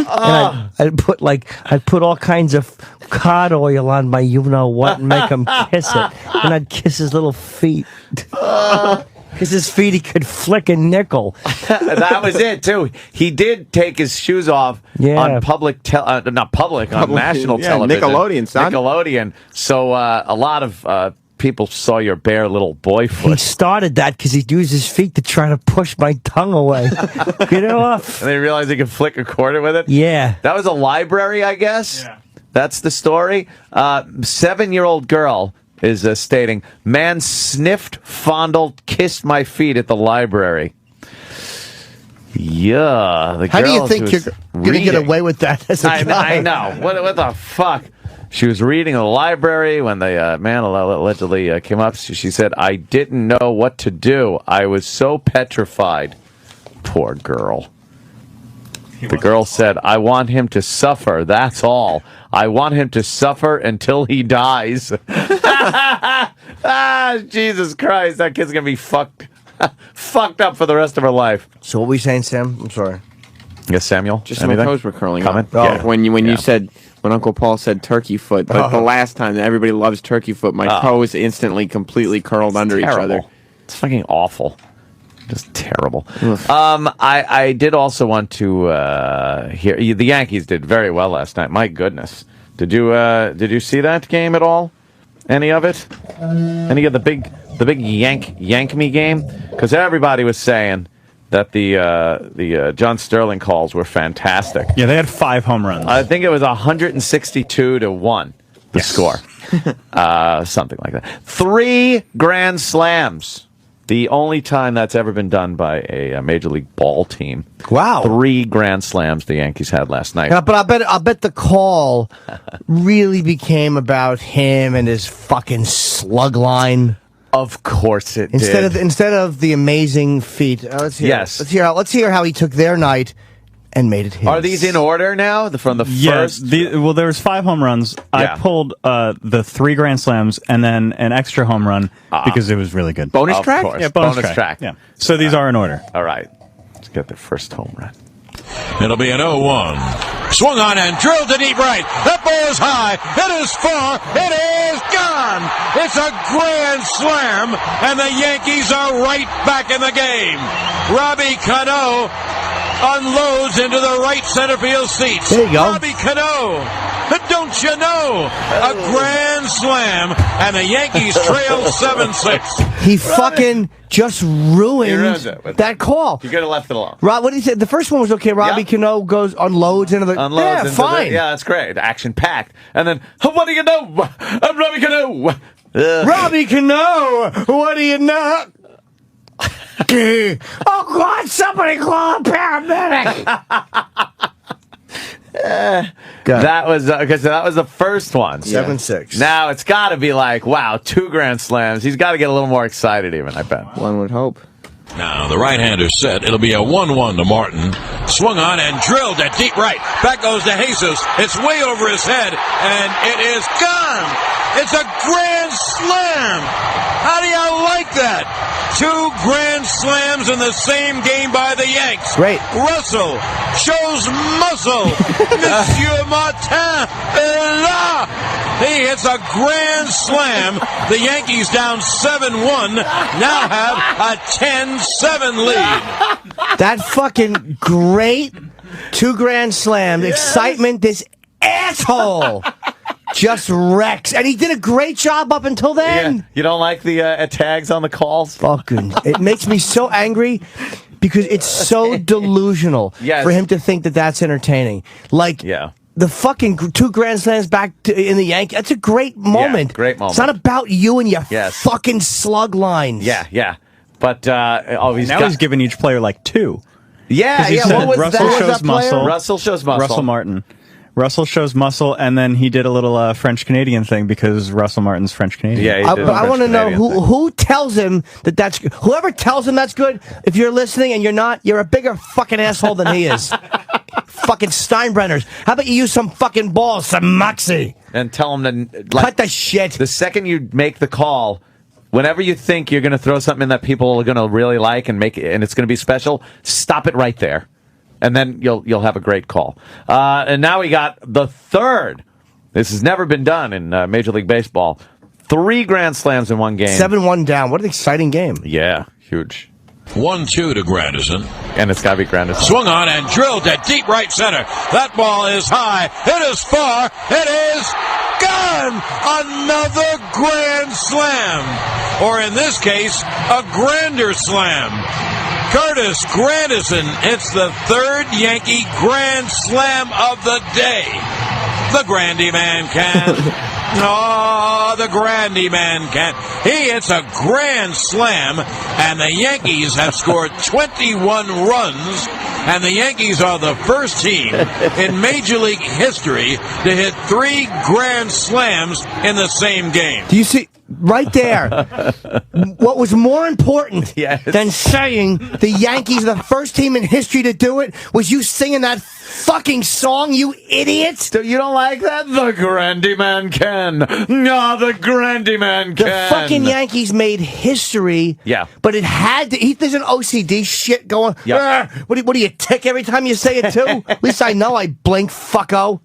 And I'd put all kinds of cod oil on my you know what and make him kiss it, and I'd kiss his little feet. Because his feet, he could flick a nickel. That was it too. He did take his shoes off on public, not public, on national yeah, television. Nickelodeon, son. Nickelodeon. So a lot of people saw your bare little boy He foot. started that because he used his feet to try to push my tongue away. Get it off. And they realized he could flick a quarter with it. Yeah. That was a library, I guess. Yeah. That's the story. 7-year-old girl is stating, man sniffed, fondled, kissed my feet at the library. Yeah. The How do you girl think was you're going to get reading. away with that as a I guy? know. What the fuck? She was reading in the library when the man allegedly came up. She said, I didn't know what to do. I was so petrified. Poor girl. The girl said, I want him to suffer. That's all. I want him to suffer until he dies. Jesus Christ. That kid's going to be fucked up for the rest of her life. So what were we saying, Sam? I'm sorry. Yes, Samuel? Just anything? my toes were curling Comment? up. Yeah. When Yeah. you said, when Uncle Paul said turkey foot, like the last time that everybody loves turkey foot, my toes instantly completely curled under each other. It's fucking awful. Just terrible. I did also want to hear the Yankees did very well last night. My goodness, did you see that game at all? Any of it? Any of the big Yank Me game? Because everybody was saying that the John Sterling calls were fantastic. Yeah, they had 5 home runs. I think it was 162-1. The score, something like that. 3 grand slams. The only time that's ever been done by a Major League ball team. Wow. 3 grand slams the Yankees had last night. Yeah, but I bet the call really became about him and his fucking slug line. Of course it Instead did. of the amazing feat. Let's hear. Yes. Let's hear how he took their night and made it his. Are these in order now? From the Yes. first? Well, there was 5 home runs. Yeah. I pulled the 3 grand slams and then an extra home run because it was really good. Bonus Of track? course. Yeah, bonus track. Yeah. So these are in order. All right. Let's get the first home run. It'll be an 0-1. Swung on and drilled to deep right. That ball is high. It is far. It is gone. It's a grand slam, and the Yankees are right back in the game. Robbie Cano unloads into the right center field seats. There you go. Robbie Cano. Don't you know? A grand slam, and the Yankees trail 7-6. He fucking just ruined ruins it. that call. You could have left it alone. Rob, what did he say? The first one was okay. Robbie Cano unloads into the. Unloads into fine. yeah, that's great. Action packed. And then, what do you know? I'm Robbie Cano. Robbie Cano, what do you know? Oh God! Somebody call a paramedic. That was because that was the first one. 7-6. Now it's got to be like, wow, 2 grand slams. He's got to get a little more excited, even. I bet. One would hope. Now the right-hander set. It'll be a 1-1 to Martin. Swung on and drilled at deep right. Back goes to Jesus. It's way over his head, and it is gone. It's a grand slam. How do you like that? 2 grand slams in the same game by the Yanks. Great. Russell shows muscle. Monsieur Martin est là. He hits a grand slam. The Yankees down 7-1 now have a 10-7 lead. That fucking great 2 grand slam. Excitement. This asshole just wrecks. And he did a great job up until then. Yeah. You don't like the tags on the calls? Fucking. It makes me so angry because it's so delusional for him to think that that's entertaining. Like, the fucking 2 grand slams back in the Yankees. That's a great moment. Yeah, great moment. It's not about you and your fucking slug lines. Yeah. But, he's giving each player like 2. Yeah, He said what was Russell that? shows muscle. Russell shows muscle. Russell Martin. Russell shows muscle, and then he did a little French-Canadian thing because Russell Martin's French-Canadian. Yeah, But I want to know who tells him that that's good. Whoever tells him that's good, if you're listening and you're not, you're a bigger fucking asshole than he is. Fucking Steinbrenners. How about you use some fucking balls, some moxie? And tell him to... Cut the shit. The second you make the call... Whenever you think you're going to throw something in that people are going to really like and make it, and it's going to be special, stop it right there, and then you'll have a great call. And now we got the third. This has never been done in Major League Baseball. 3 grand slams in one game. 7-1 down. What an exciting game. Yeah, huge. 1-2 to Granderson. And it's got to be Granderson. Swung on and drilled at deep right center. That ball is high. It is far. It is gone. Another grand slam. Or in this case, a grander slam. Curtis Granderson hits the 3rd Yankee grand slam of the day. The Grandy Man can. Oh, the Grandy Man can. He hits a grand slam, and the Yankees have scored 21 runs, and the Yankees are the first team in Major League history to hit 3 grand slams in the same game. Do you see? Right there. What was more important than saying the Yankees are the first team in history to do it was you singing that fucking song, you idiot. You don't like that? The Grandy Man can. No, the Grandy Man can. The fucking Yankees made history. Yeah. But it had to. There's an OCD shit going. Yeah. What do you tick every time you say it too? At least I know I blink, fucko.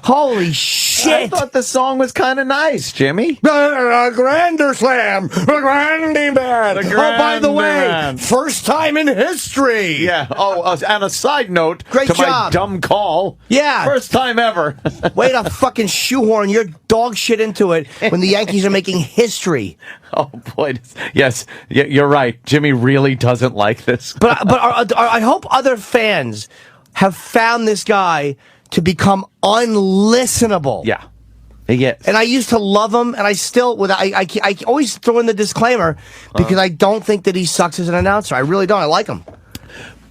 Holy shit! I thought the song was kind of nice, Jimmy. A grander slam, a grandy man. Oh, by the way, first time in history. Yeah. Oh, and a side note Great to job. my dumb call. Yeah. First time ever. Way to fucking shoehorn your dog shit into it when the Yankees are making history. Oh boy. Yes, you're right. Jimmy really doesn't like this. But I hope other fans have found this guy to become unlistenable. Yeah. Yes. And I used to love him, and I still, I always throw in the disclaimer because I don't think that he sucks as an announcer. I really don't. I like him.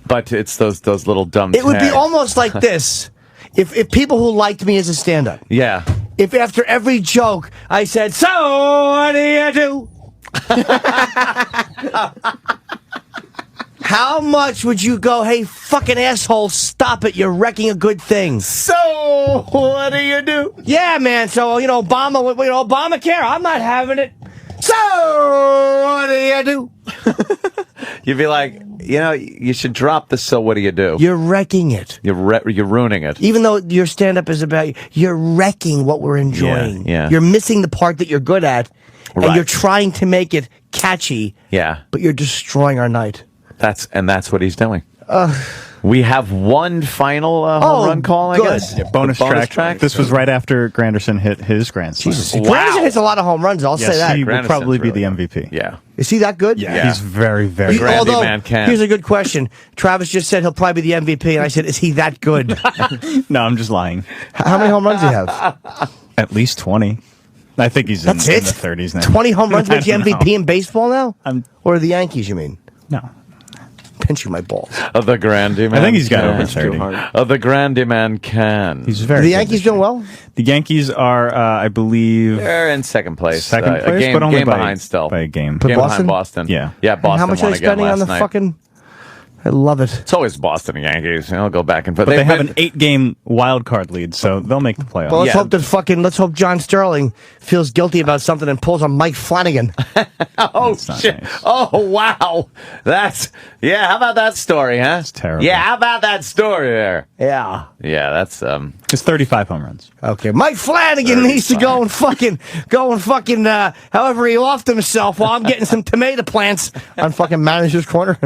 But it's those little dumb It would be tags. almost like this. If people who liked me as a stand-up. Yeah. If after every joke I said, so what do you do? How much would you go, hey, fucking asshole, stop it, you're wrecking a good thing? So, what do you do? Yeah, man, so, Obamacare, I'm not having it. So, what do you do? You'd be like, you should drop the so what do you do? You're wrecking it. You're ruining it. Even though your stand-up is about, you're wrecking what we're enjoying. Yeah. You're missing the part that you're good at, and Right. you're trying to make it catchy, Yeah. but you're destroying our night. That's what he's doing. We have one final home run call, I good. guess. Yeah, bonus track. This was right after Granderson hit his grand slam. Jesus, Wow. Granderson hits a lot of home runs, I'll say that. He will Granderson's probably be the really MVP. Yeah. Is he that good? Yeah, he's very, very He- good. Grandy although, man can. here's a good question. Travis just said he'll probably be the MVP, and I said, is he that good? No, I'm just lying. How many home runs do you have? At least 20. I think he's in That's the it? 30s now. 20 home runs makes you I don't MVP know. in baseball now? Or the Yankees, you mean? No. Pinching my balls. Of the Grandy man. I think he's got can. over 30. Of the Grandy man can. He's Are very the good Yankees this year. doing well? The Yankees are, I believe, They're in second place. second A place, game, but only game by, behind still. by a game. But Game Boston? behind Boston. Yeah. Yeah, Boston And how much are won they again spending last on the night. fucking... I love it. It's always Boston and Yankees. I'll go back and forth. But they have an 8-game wild card lead, so they'll make the playoffs. Well, let's Yeah. let's hope John Sterling feels guilty about something and pulls on Mike Flanagan. Oh, That's not shit. nice. Oh, wow. How about that story, huh? It's terrible. Yeah, how about that story there? Yeah. Yeah, that's, It's 35 home runs. Okay. Mike Flanagan needs to go and fucking, however he offed himself while I'm getting some tomato plants on fucking manager's corner.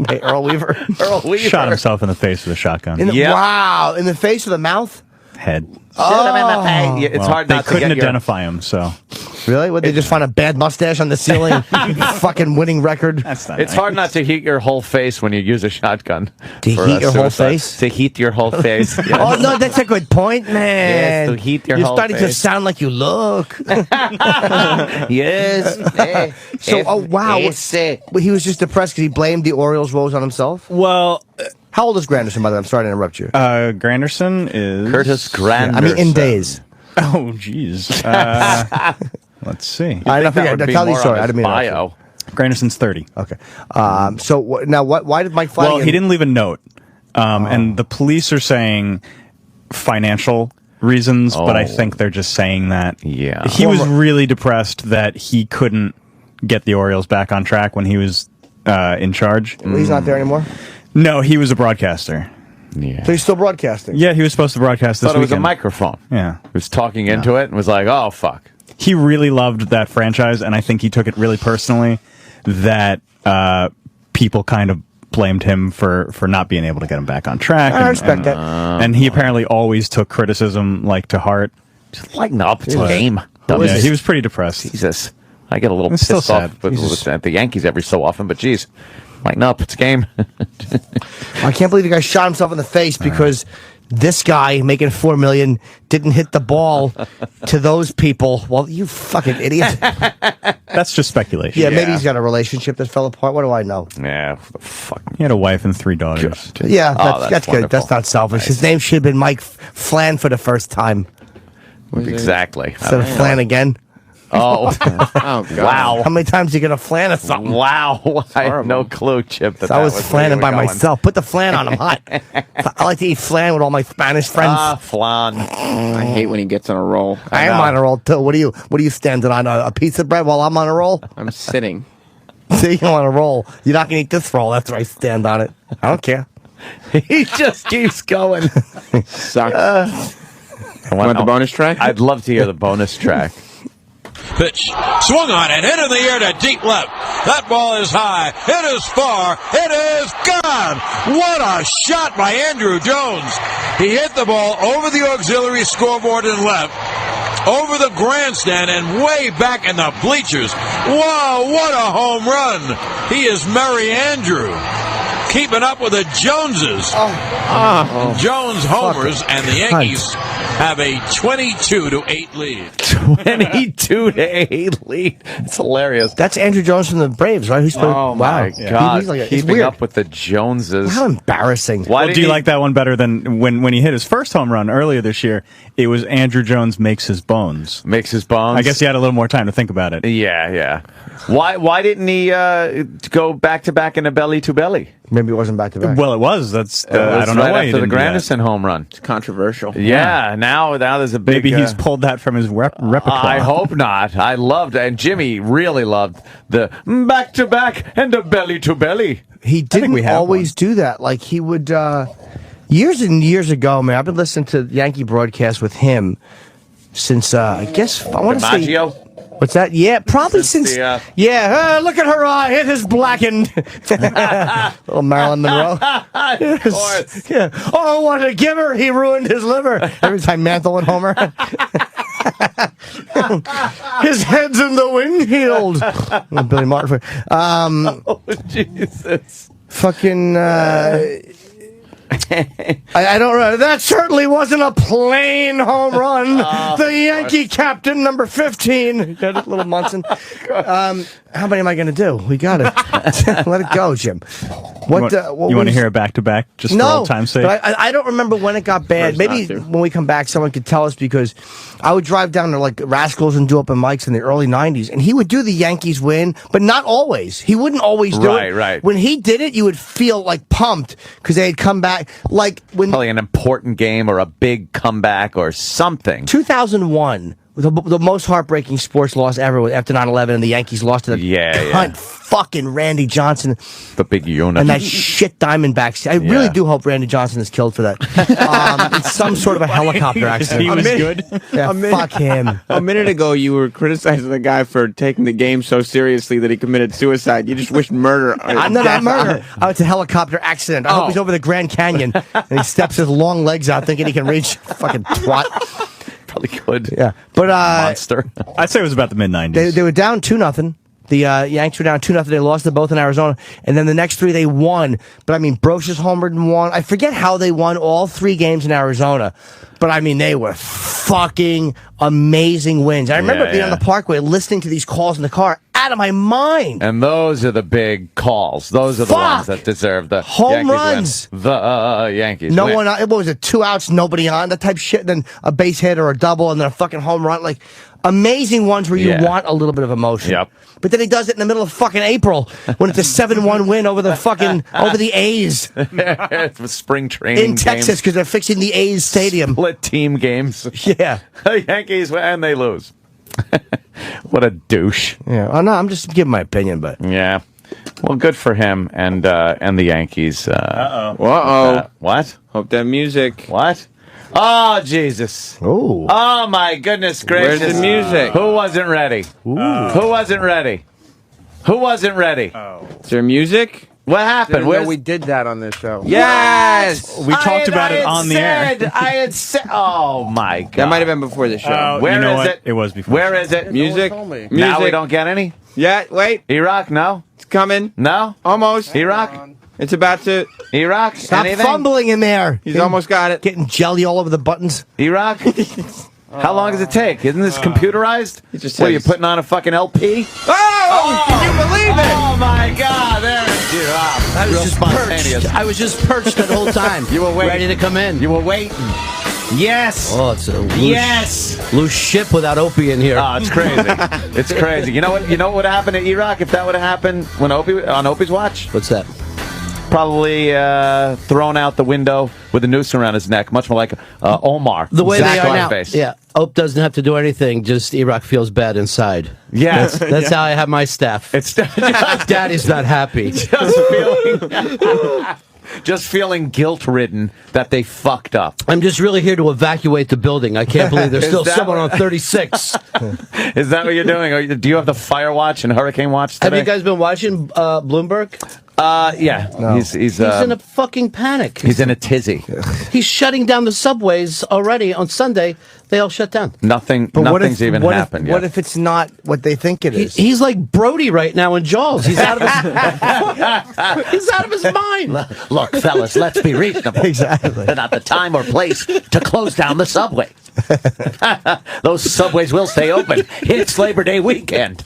Hey, Earl Weaver. Earl Weaver. Shot himself in the face with a shotgun. Yep. Wow. In the face or the mouth? Head. Yeah, it's Well, hard they not to couldn't get your... identify him, so Really? Would they just find a bad mustache on the ceiling? Fucking winning record. that's not It's nice. hard not to heat your whole face when you use a shotgun. To for heat your whole suicide. face? To heat your whole face. Yes. Oh, no, that's a good point, man. Yes, to heat your You're whole starting to face. sound like you look. Yes. Wow. He was just depressed because he blamed the Orioles' woes on himself? Well, How old is Granderson, by the way? I'm sorry to interrupt you. Granderson is... Curtis Granderson. I mean, in days. Oh, jeez. Let's see. I That forget. would be Tell the more story. on I his didn't mean to interrupt bio. Granderson's 30. you. Okay. Now, why did Mike Flanagan... Well, he didn't leave a note. And the police are saying financial reasons, but I think they're just saying that. Yeah. He was really depressed that he couldn't get the Orioles back on track when he was in charge. He's not there anymore? No, he was a broadcaster. Yeah. So he's still broadcasting? Yeah, he was supposed to broadcast this Thought it was a weekend. microphone. Yeah. He was talking into it and was like, oh, fuck. He really loved that franchise, and I think he took it really personally that people kind of blamed him for not being able to get him back on track. I respect that. And he apparently always took criticism to heart. Just lighten up. It's a game. Yeah, he was pretty depressed. Jesus. I get a little It's still pissed off sad. with the Yankees every so often, but geez, lighten up. It's a game. I can't believe the guy shot himself in the face because this guy making $4 million didn't hit the ball to those people. Well, you fucking idiot. That's just speculation. Yeah, maybe he's got a relationship that fell apart. What do I know? Yeah, what the fuck. He had a wife and 3 daughters. Yeah, Oh, that's good. wonderful. That's not selfish. His name should have been Mike Flan for the first time Exactly. instead of Flan again. Oh, Oh, God. wow. How many times are you gonna flan or something? Wow. I had no clue, Chip, that I was where you flanning were by going. myself. Put the flan on. I'm hot. I like to eat flan with all my Spanish friends. Ah, flan. I hate when he gets on a roll. I am on a roll too. What are you standing on? A piece of bread while I'm on a roll? I'm sitting. See, you're on a roll. You're not gonna eat this roll after I stand on it. I don't care. He just keeps going. Sucks. Want the bonus track? I'd love to hear the bonus track. Pitch swung on and hit in the air to deep left. That ball is high. It is far. It is gone. What a shot by Andrew Jones. He hit the ball over the auxiliary scoreboard and left, over the grandstand and way back in the bleachers. Whoa, what a home run. He is Merry Andrew. Keeping up with the Joneses. Jones homers, and the Yankees have a 22-8 lead. 22-8 lead. It's hilarious. That's Andrew Jones from the Braves, right? Who's Oh, my God. He's like it's Keeping weird. up with the Joneses. How embarrassing. Why Well, did do you he- like that one better than when he hit his first home run earlier this year? It was Andrew Jones makes his bones. Makes his bones? I guess he had a little more time to think about it. Yeah. Why didn't he go back to back in a belly to belly? Maybe it wasn't back to back. Well, it was. That's It was I don't know right why he after the didn't do that. Granderson home run. It's controversial. Yeah, now there's a big. Maybe he's pulled that from his repertoire. I hope not. I loved, and Jimmy really loved the back to back and the belly to belly. He didn't we have always do that. Like he would years and years ago, man. I've been listening to Yankee broadcasts with him since I guess I want to say. DiMaggio? What's that? Yeah, probably since. the, look at her eye. It is blackened. Little Marilyn Monroe. Of course. Yeah. Oh, what a giver! He ruined his liver. Every time Mantle and Homer. His head's in the windshield. Billy Martin. Oh, Jesus. Fucking. I don't know. That certainly wasn't a plain home run. The Yankee captain, number 15. Got it, little Munson. How many am I going to do? We got it. Let it go, Jim. You want to hear it back to back just for old time's sake? But I don't remember when it got bad. Maybe when we come back, someone could tell us, because I would drive down to like Rascals and do open mics in the early 90s, and he would do the Yankees win, but not always. He wouldn't always do it. Right. When he did it, you would feel like pumped because they had come back. Like when Probably an important game or a big comeback or something. 2001, the most heartbreaking sports loss ever after 9/11, and the Yankees lost to the cunt fucking Randy Johnson, The big unit. and that shit Diamondbacks. I really do hope Randy Johnson is killed for that. It's some sort of a helicopter accident. He was good. Yeah, fuck him. A minute ago, you were criticizing the guy for taking the game so seriously that he committed suicide. You just wished murder. I'm not murder. Oh, it's a helicopter accident. I hope he's over the Grand Canyon and he steps his long legs out thinking he can reach. Fucking twat. Probably could. Yeah, but Monster. I'd say it was about the mid-90s. They were down 2-0. The Yanks were down 2-0. They lost to both in Arizona, and then the next three they won. But I mean, Brocious homered and won. I forget how they won all 3 games in Arizona, but I mean, they were fucking amazing wins. I remember being on the Parkway listening to these calls in the car, out of my mind. And those are the big calls. Those are the ones that deserve the home Yankees runs. Win. The Yankees. No win. one. What was it? 2 outs, nobody on. That type of shit. Then a base hit or a double, and then a fucking home run. Like amazing ones where you want a little bit of emotion. Yep. But then he does it in the middle of fucking April when it's a 7-1 win over the A's It was spring training in Texas because they're fixing the A's stadium. Split team games. Yeah. The Yankees win and they lose. What a douche. Yeah. Oh, no, I'm just giving my opinion, but Yeah. Well, good for him and the Yankees. What? Hope that music. What? Oh, Jesus. oh, Oh, my goodness gracious. Where's the music? Who wasn't ready? Who wasn't ready? Who wasn't ready? Is there music? What happened? No, we did that on this show. Yes! We talked about it on the air. I had said. Oh, my God. That might have been before the show. Where you know is what? it? It was before. Where is it? Music? told me. Music? Now we don't get any? Yeah, wait. Iraq, no? It's coming. No? Almost. Iraq? It's about to. Iraq? stop Anything? fumbling in there. He's almost got it. Getting jelly all over the buttons. Iraq? How long does it take? Isn't this computerized? just What, are you says- putting on a fucking LP? Oh! Can you believe it? Oh, my God. There it is. Iraq. I was Real just spontaneous. perched. I was just perched that whole time. You were waiting. Ready to come in. You were waiting. Yes. Oh, it's a loose, Yes. loose ship without Opie in here. Oh, it's crazy. It's crazy. You know what? You know what would have happened to Iraq if that would have happened when Opie on Opie's watch? What's that? Probably thrown out the window with a noose around his neck, much more like Omar. The way they Zach are now. Face. Yeah. Ope doesn't have to do anything. Just Iraq feels bad inside. Yeah. That's how I have my staff. It's just Daddy's not happy. just feeling guilt-ridden that they fucked up. I'm just really here to evacuate the building. I can't believe there's Is still that someone what- on 36. Is that what you're doing? Do you have the fire watch and hurricane watch today? Have you guys been watching Bloomberg? Yeah. No. He's He's in a fucking panic. he's in a tizzy. He's shutting down the subways already on Sunday. They all shut down. Nothing's even happened yet. What if it's not what they think it is? He's like Brody right now in Jaws. He's out of his, he's out of his mind. Look, fellas, let's be reasonable. Exactly. Not the time or place to close down the subway. Those subways will stay open. It's Labor Day weekend.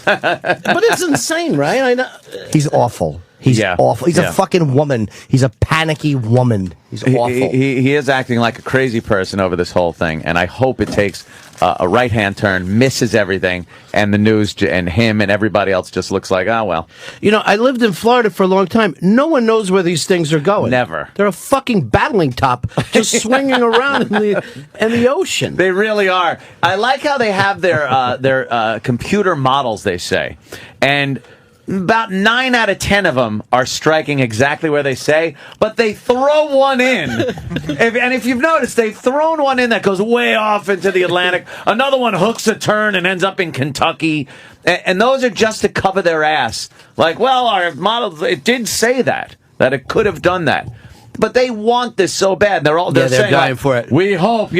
But it's insane, right? I know. He's awful. He's awful. He's a fucking woman. He's a panicky woman. He's awful. He is acting like a crazy person over this whole thing, and I hope it takes a right-hand turn, misses everything, and the news and him and everybody else just looks like, oh, well. You know, I lived in Florida for a long time. No one knows where these things are going. Never. They're a fucking battling top just swinging around in the ocean. They really are. I like how they have their computer models, they say. And about 9 out of 10 of them are striking exactly where they say, but they throw one in. And if you've noticed, they've thrown one in that goes way off into the Atlantic. Another one hooks a turn and ends up in Kentucky. And those are just to cover their ass. Like, well, our model, it did say that it could have done that. But they want this so bad. They're saying, dying for it. We hope,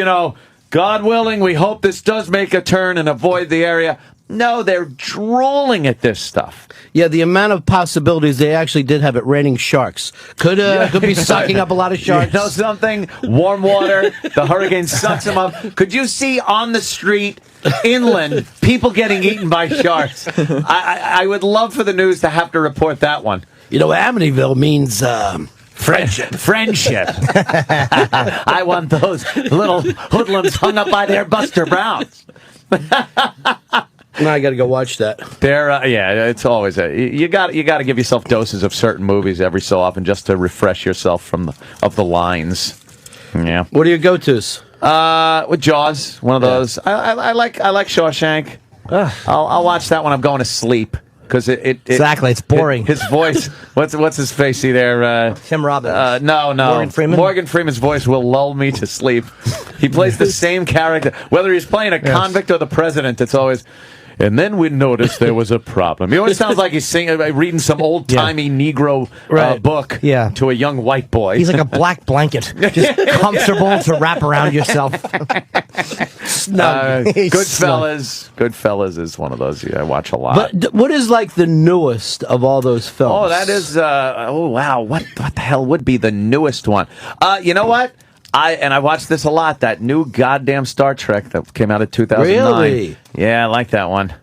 God willing, we hope this does make a turn and avoid the area. No, they're drooling at this stuff. Yeah, the amount of possibilities they actually did have it raining sharks. Could be sucking up a lot of sharks. You know something? Warm water. The hurricane sucks them up. Could you see on the street, inland, people getting eaten by sharks? I would love for the news to have to report that one. You know, Amityville means friendship. Friendship. I want those little hoodlums hung up by their Buster Browns. Now I got to go watch that. It's always you got to give yourself doses of certain movies every so often just to refresh yourself of the lines. Yeah. What are your go-tos? With Jaws, one of those. I like Shawshank. I'll watch that when I'm going to sleep because exactly, it's boring. His voice. What's his face? See there? Tim Robbins. No. Morgan Freeman. Morgan Freeman's voice will lull me to sleep. He plays the same character, whether he's playing a convict or the president. It's always. And then we noticed there was a problem. He always sounds like he's reading some old-timey Negro book to a young white boy. He's like a black blanket, just comfortable to wrap around yourself. Snug. Goodfellas is one of those I watch a lot. But what is like the newest of all those films? Oh, that is, wow. What the hell would be the newest one? You know what? I watched this a lot, that new goddamn Star Trek that came out in 2009. Really? Yeah, I like that one.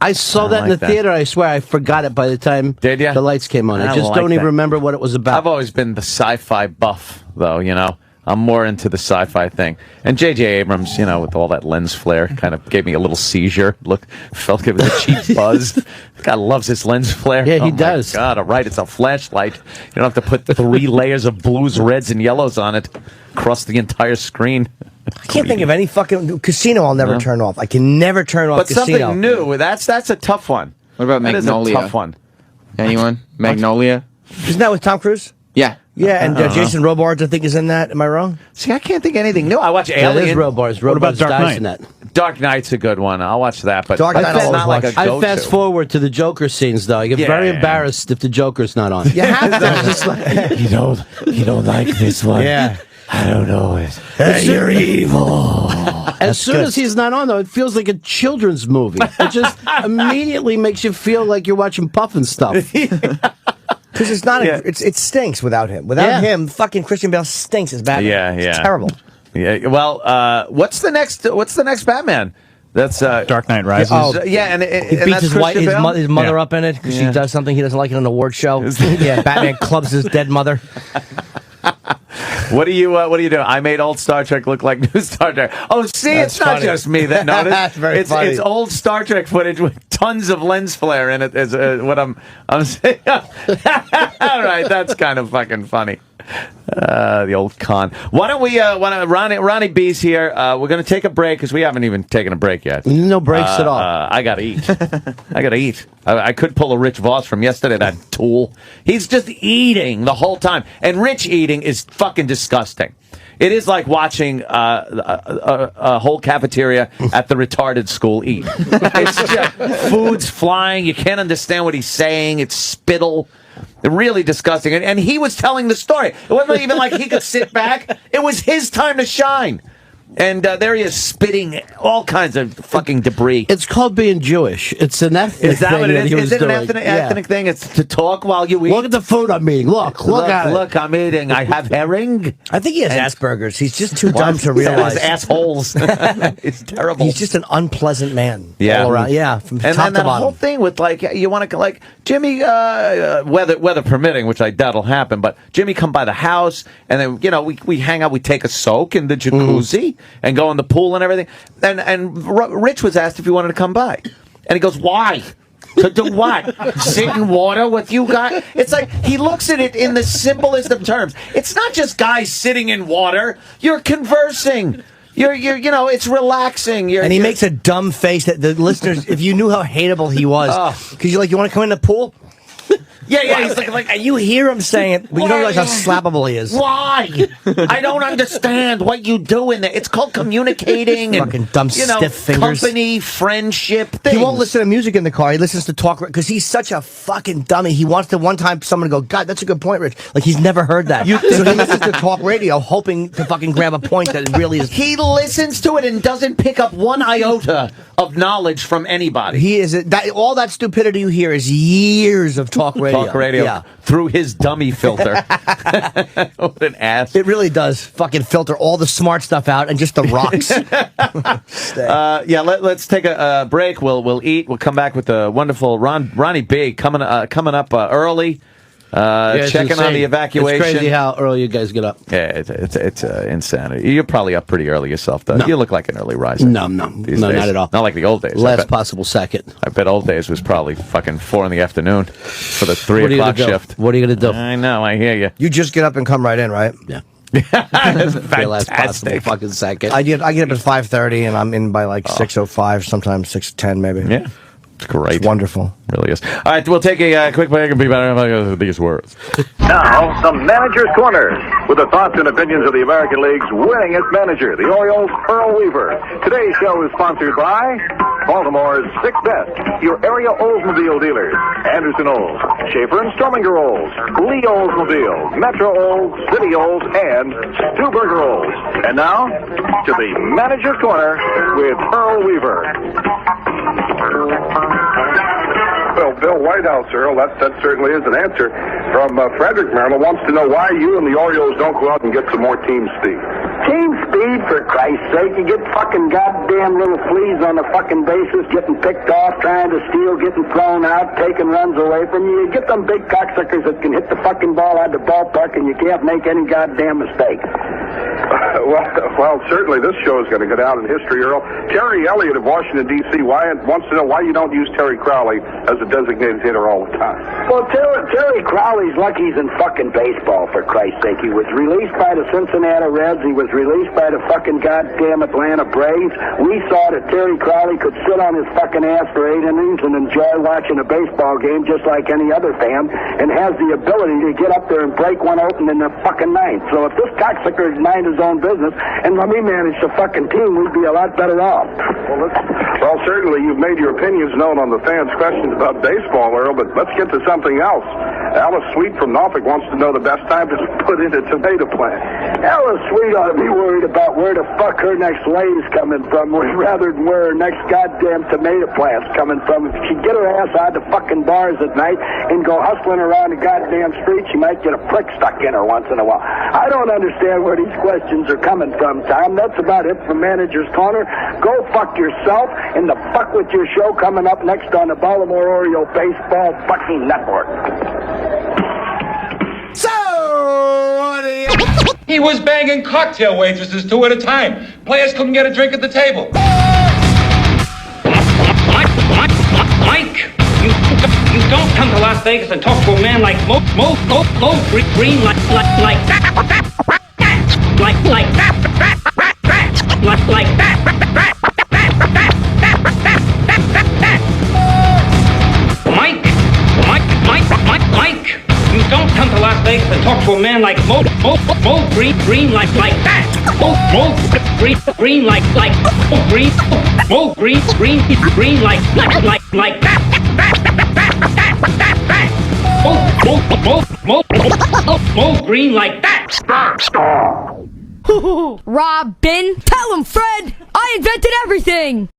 I saw that in the theater. I swear I forgot it by the time the lights came on. I just don't even remember what it was about. I've always been the sci-fi buff, though, I'm more into the sci-fi thing. And J.J. Abrams, with all that lens flare, kind of gave me a little seizure. Felt it was a cheap buzz. The guy loves his lens flare. Yeah, he does. God, all right, it's a flashlight. You don't have to put 3 layers of blues, reds, and yellows on it across the entire screen. I can't think of any fucking Casino I'll never turn off. I can never turn off Casino. But something new, that's a tough one. What about Magnolia? That is a tough one. Anyone? Magnolia? Isn't that with Tom Cruise? Yeah. Yeah, and Jason Robards, I think, is in that. Am I wrong? See, I can't think of anything new. I watch Alien. That is Robards. What about Dark Knight? In that. Dark Knight's a good one. I'll watch that. But Dark Knight that's not like a go-to. I fast forward to the Joker scenes, though. I get very embarrassed if the Joker's not on. You have to. Just like, you don't like this one? Yeah. I don't know it. You're evil. As soon as he's not on, though, it feels like a children's movie. It just immediately makes you feel like you're watching Puffin stuff. Because it's not. It stinks without him. Without him, fucking Christian Bale stinks as Batman. Yeah. It's terrible. Yeah. Well, what's the next Batman? That's Dark Knight Rises. And he beats his mother up in it because she does something he doesn't like in an award show. Batman clubs his dead mother. What do you do? I made old Star Trek look like new Star Trek. Oh, see, it's not just me that noticed. That's funny. It's old Star Trek footage with tons of lens flare in it. Is what I'm saying. All right, that's kind of fucking funny. The old con. Why don't we? Ronnie B's here. We're going to take a break because we haven't even taken a break yet. No breaks at all. I gotta eat. I could pull a Rich Voss from yesterday. That tool. He's just eating the whole time, and Rich eating is fucking disgusting. It is like watching a whole cafeteria at the retarded school eat. It's just, food's flying. You can't understand what he's saying. It's spittle. Really disgusting. And he was telling the story. It wasn't even like he could sit back. It was his time to shine. And there he is spitting all kinds of fucking debris. It's called being Jewish. It's an ethnic Is that thing what it that is? he was Is it an doing. ethnic thing? It's to talk while you eat? Look at the food I'm eating. Look at it. Look, I'm eating. I have herring. I think he has Asperger's. He's just too dumb to realize. His assholes. It's terrible. He's just an unpleasant man. Yeah. All around. Yeah. From And top then to that bottom. whole thing with you want to Jimmy, weather permitting, which I doubt will happen, but Jimmy come by the house, and then we hang out, we take a soak in the jacuzzi and go in the pool and everything. And Rich was asked if he wanted to come by, and he goes, "Why? To do what? Sit in water with you guys?" It's like he looks at it in the simplest of terms. It's not just guys sitting in water. You're conversing. It's relaxing. And he makes a dumb face that the listeners, if you knew how hateable he was, because you're like, you want to come in the pool? Yeah, he's like, and you hear him saying it, but you don't realize how slappable he is. Why? I don't understand what you do in there. It's called communicating and fucking dumb stiff fingers. Company, friendship, things. He won't listen to music in the car. He listens to talk because he's such a fucking dummy. He wants to one time someone to go, God, that's a good point, Rich. Like he's never heard that. So he listens to talk radio, hoping to fucking grab a point that really is. He listens to it and doesn't pick up one iota of knowledge from anybody. He is all that stupidity you hear is years of talk radio. Talk radio through his dummy filter. What an ass! It really does fucking filter all the smart stuff out and just the rocks. Let's take a break. We'll eat. We'll come back with the wonderful Ronnie B coming up early. Checking on the evacuation. It's crazy how early you guys get up. Yeah, it's insanity. You're probably up pretty early yourself, though. No. You look like an early riser. No, these not days. at all. Not like the old days. Last possible second. I bet old days was probably fucking 4 in the afternoon for the 3 o'clock shift. What are you going to do? I know, I hear you. You just get up and come right in, right? Yeah. That's The last possible fantastic. fucking second. I get up at 5:30 and I'm in by like 6:05, sometimes 6:10 maybe. Yeah. It's great. It's wonderful. Really is. All right, we'll take a quick break and be back with the biggest words. Now, the Manager's Corner, with the thoughts and opinions of the American League's winningest manager, the Orioles' Earl Weaver. Today's show is sponsored by Baltimore's Sixth Best, your area Oldsmobile dealers, Anderson Olds, Schaefer and Strominger Olds, Lee Oldsmobile, Metro Olds, City Olds, and Stuberger Olds. And now, to the Manager's Corner with Earl Weaver. Well, Bill Whitehouse, Earl, that certainly is an answer. From Frederick, Maryland, wants to know why you and the Orioles don't go out and get some more team speed. Team speed, for Christ's sake. You get fucking goddamn little fleas on the fucking bases, getting picked off, trying to steal, getting thrown out, taking runs away from you. You get them big cocksuckers that can hit the fucking ball out of the ballpark and you can't make any goddamn mistake. Well, certainly this show is going to go down in history, Earl. Terry Elliott of Washington, D.C. wants to know why you don't use Terry Crowley as a designated hitter all the time. Well, Terry Crowley's lucky he's in fucking baseball, for Christ's sake. He was released by the Cincinnati Reds. He was released by the fucking goddamn Atlanta Braves. We saw that Terry Crowley could sit on his fucking ass for 8 innings and enjoy watching a baseball game just like any other fan, and has the ability to get up there and break one open in the fucking ninth. So if this cocksucker mind his own business and let me manage the fucking team, we'd be a lot better off. Well, certainly you've made your opinions known on the fans' questions about baseball, Earl, but let's get to something else. Alice Sweet from Norfolk wants to know the best time to put in a tomato plant. Alice Sweet ought to be worried about where the fuck her next lady's coming from, rather than where her next goddamn tomato plant's coming from. If she get her ass out the fucking bars at night and go hustling around the goddamn street, she might get a prick stuck in her once in a while. I don't understand where these questions are coming from, Tom. That's about it from Manager's Corner. Go fuck yourself, and the fuck with your show coming up next on the Baltimore Oriole Baseball fucking Network. He was banging cocktail waitresses 2 at a time. Players couldn't get a drink at the table. Mike, you don't come to Las Vegas and talk to a man like Mo Green like that. Like that. Mike, you don't come to Las Vegas and talk to a man like Mo Green like that. Mo Green like Mo Green like that. Mo Green like that. Robin, tell him, Fred, I invented everything.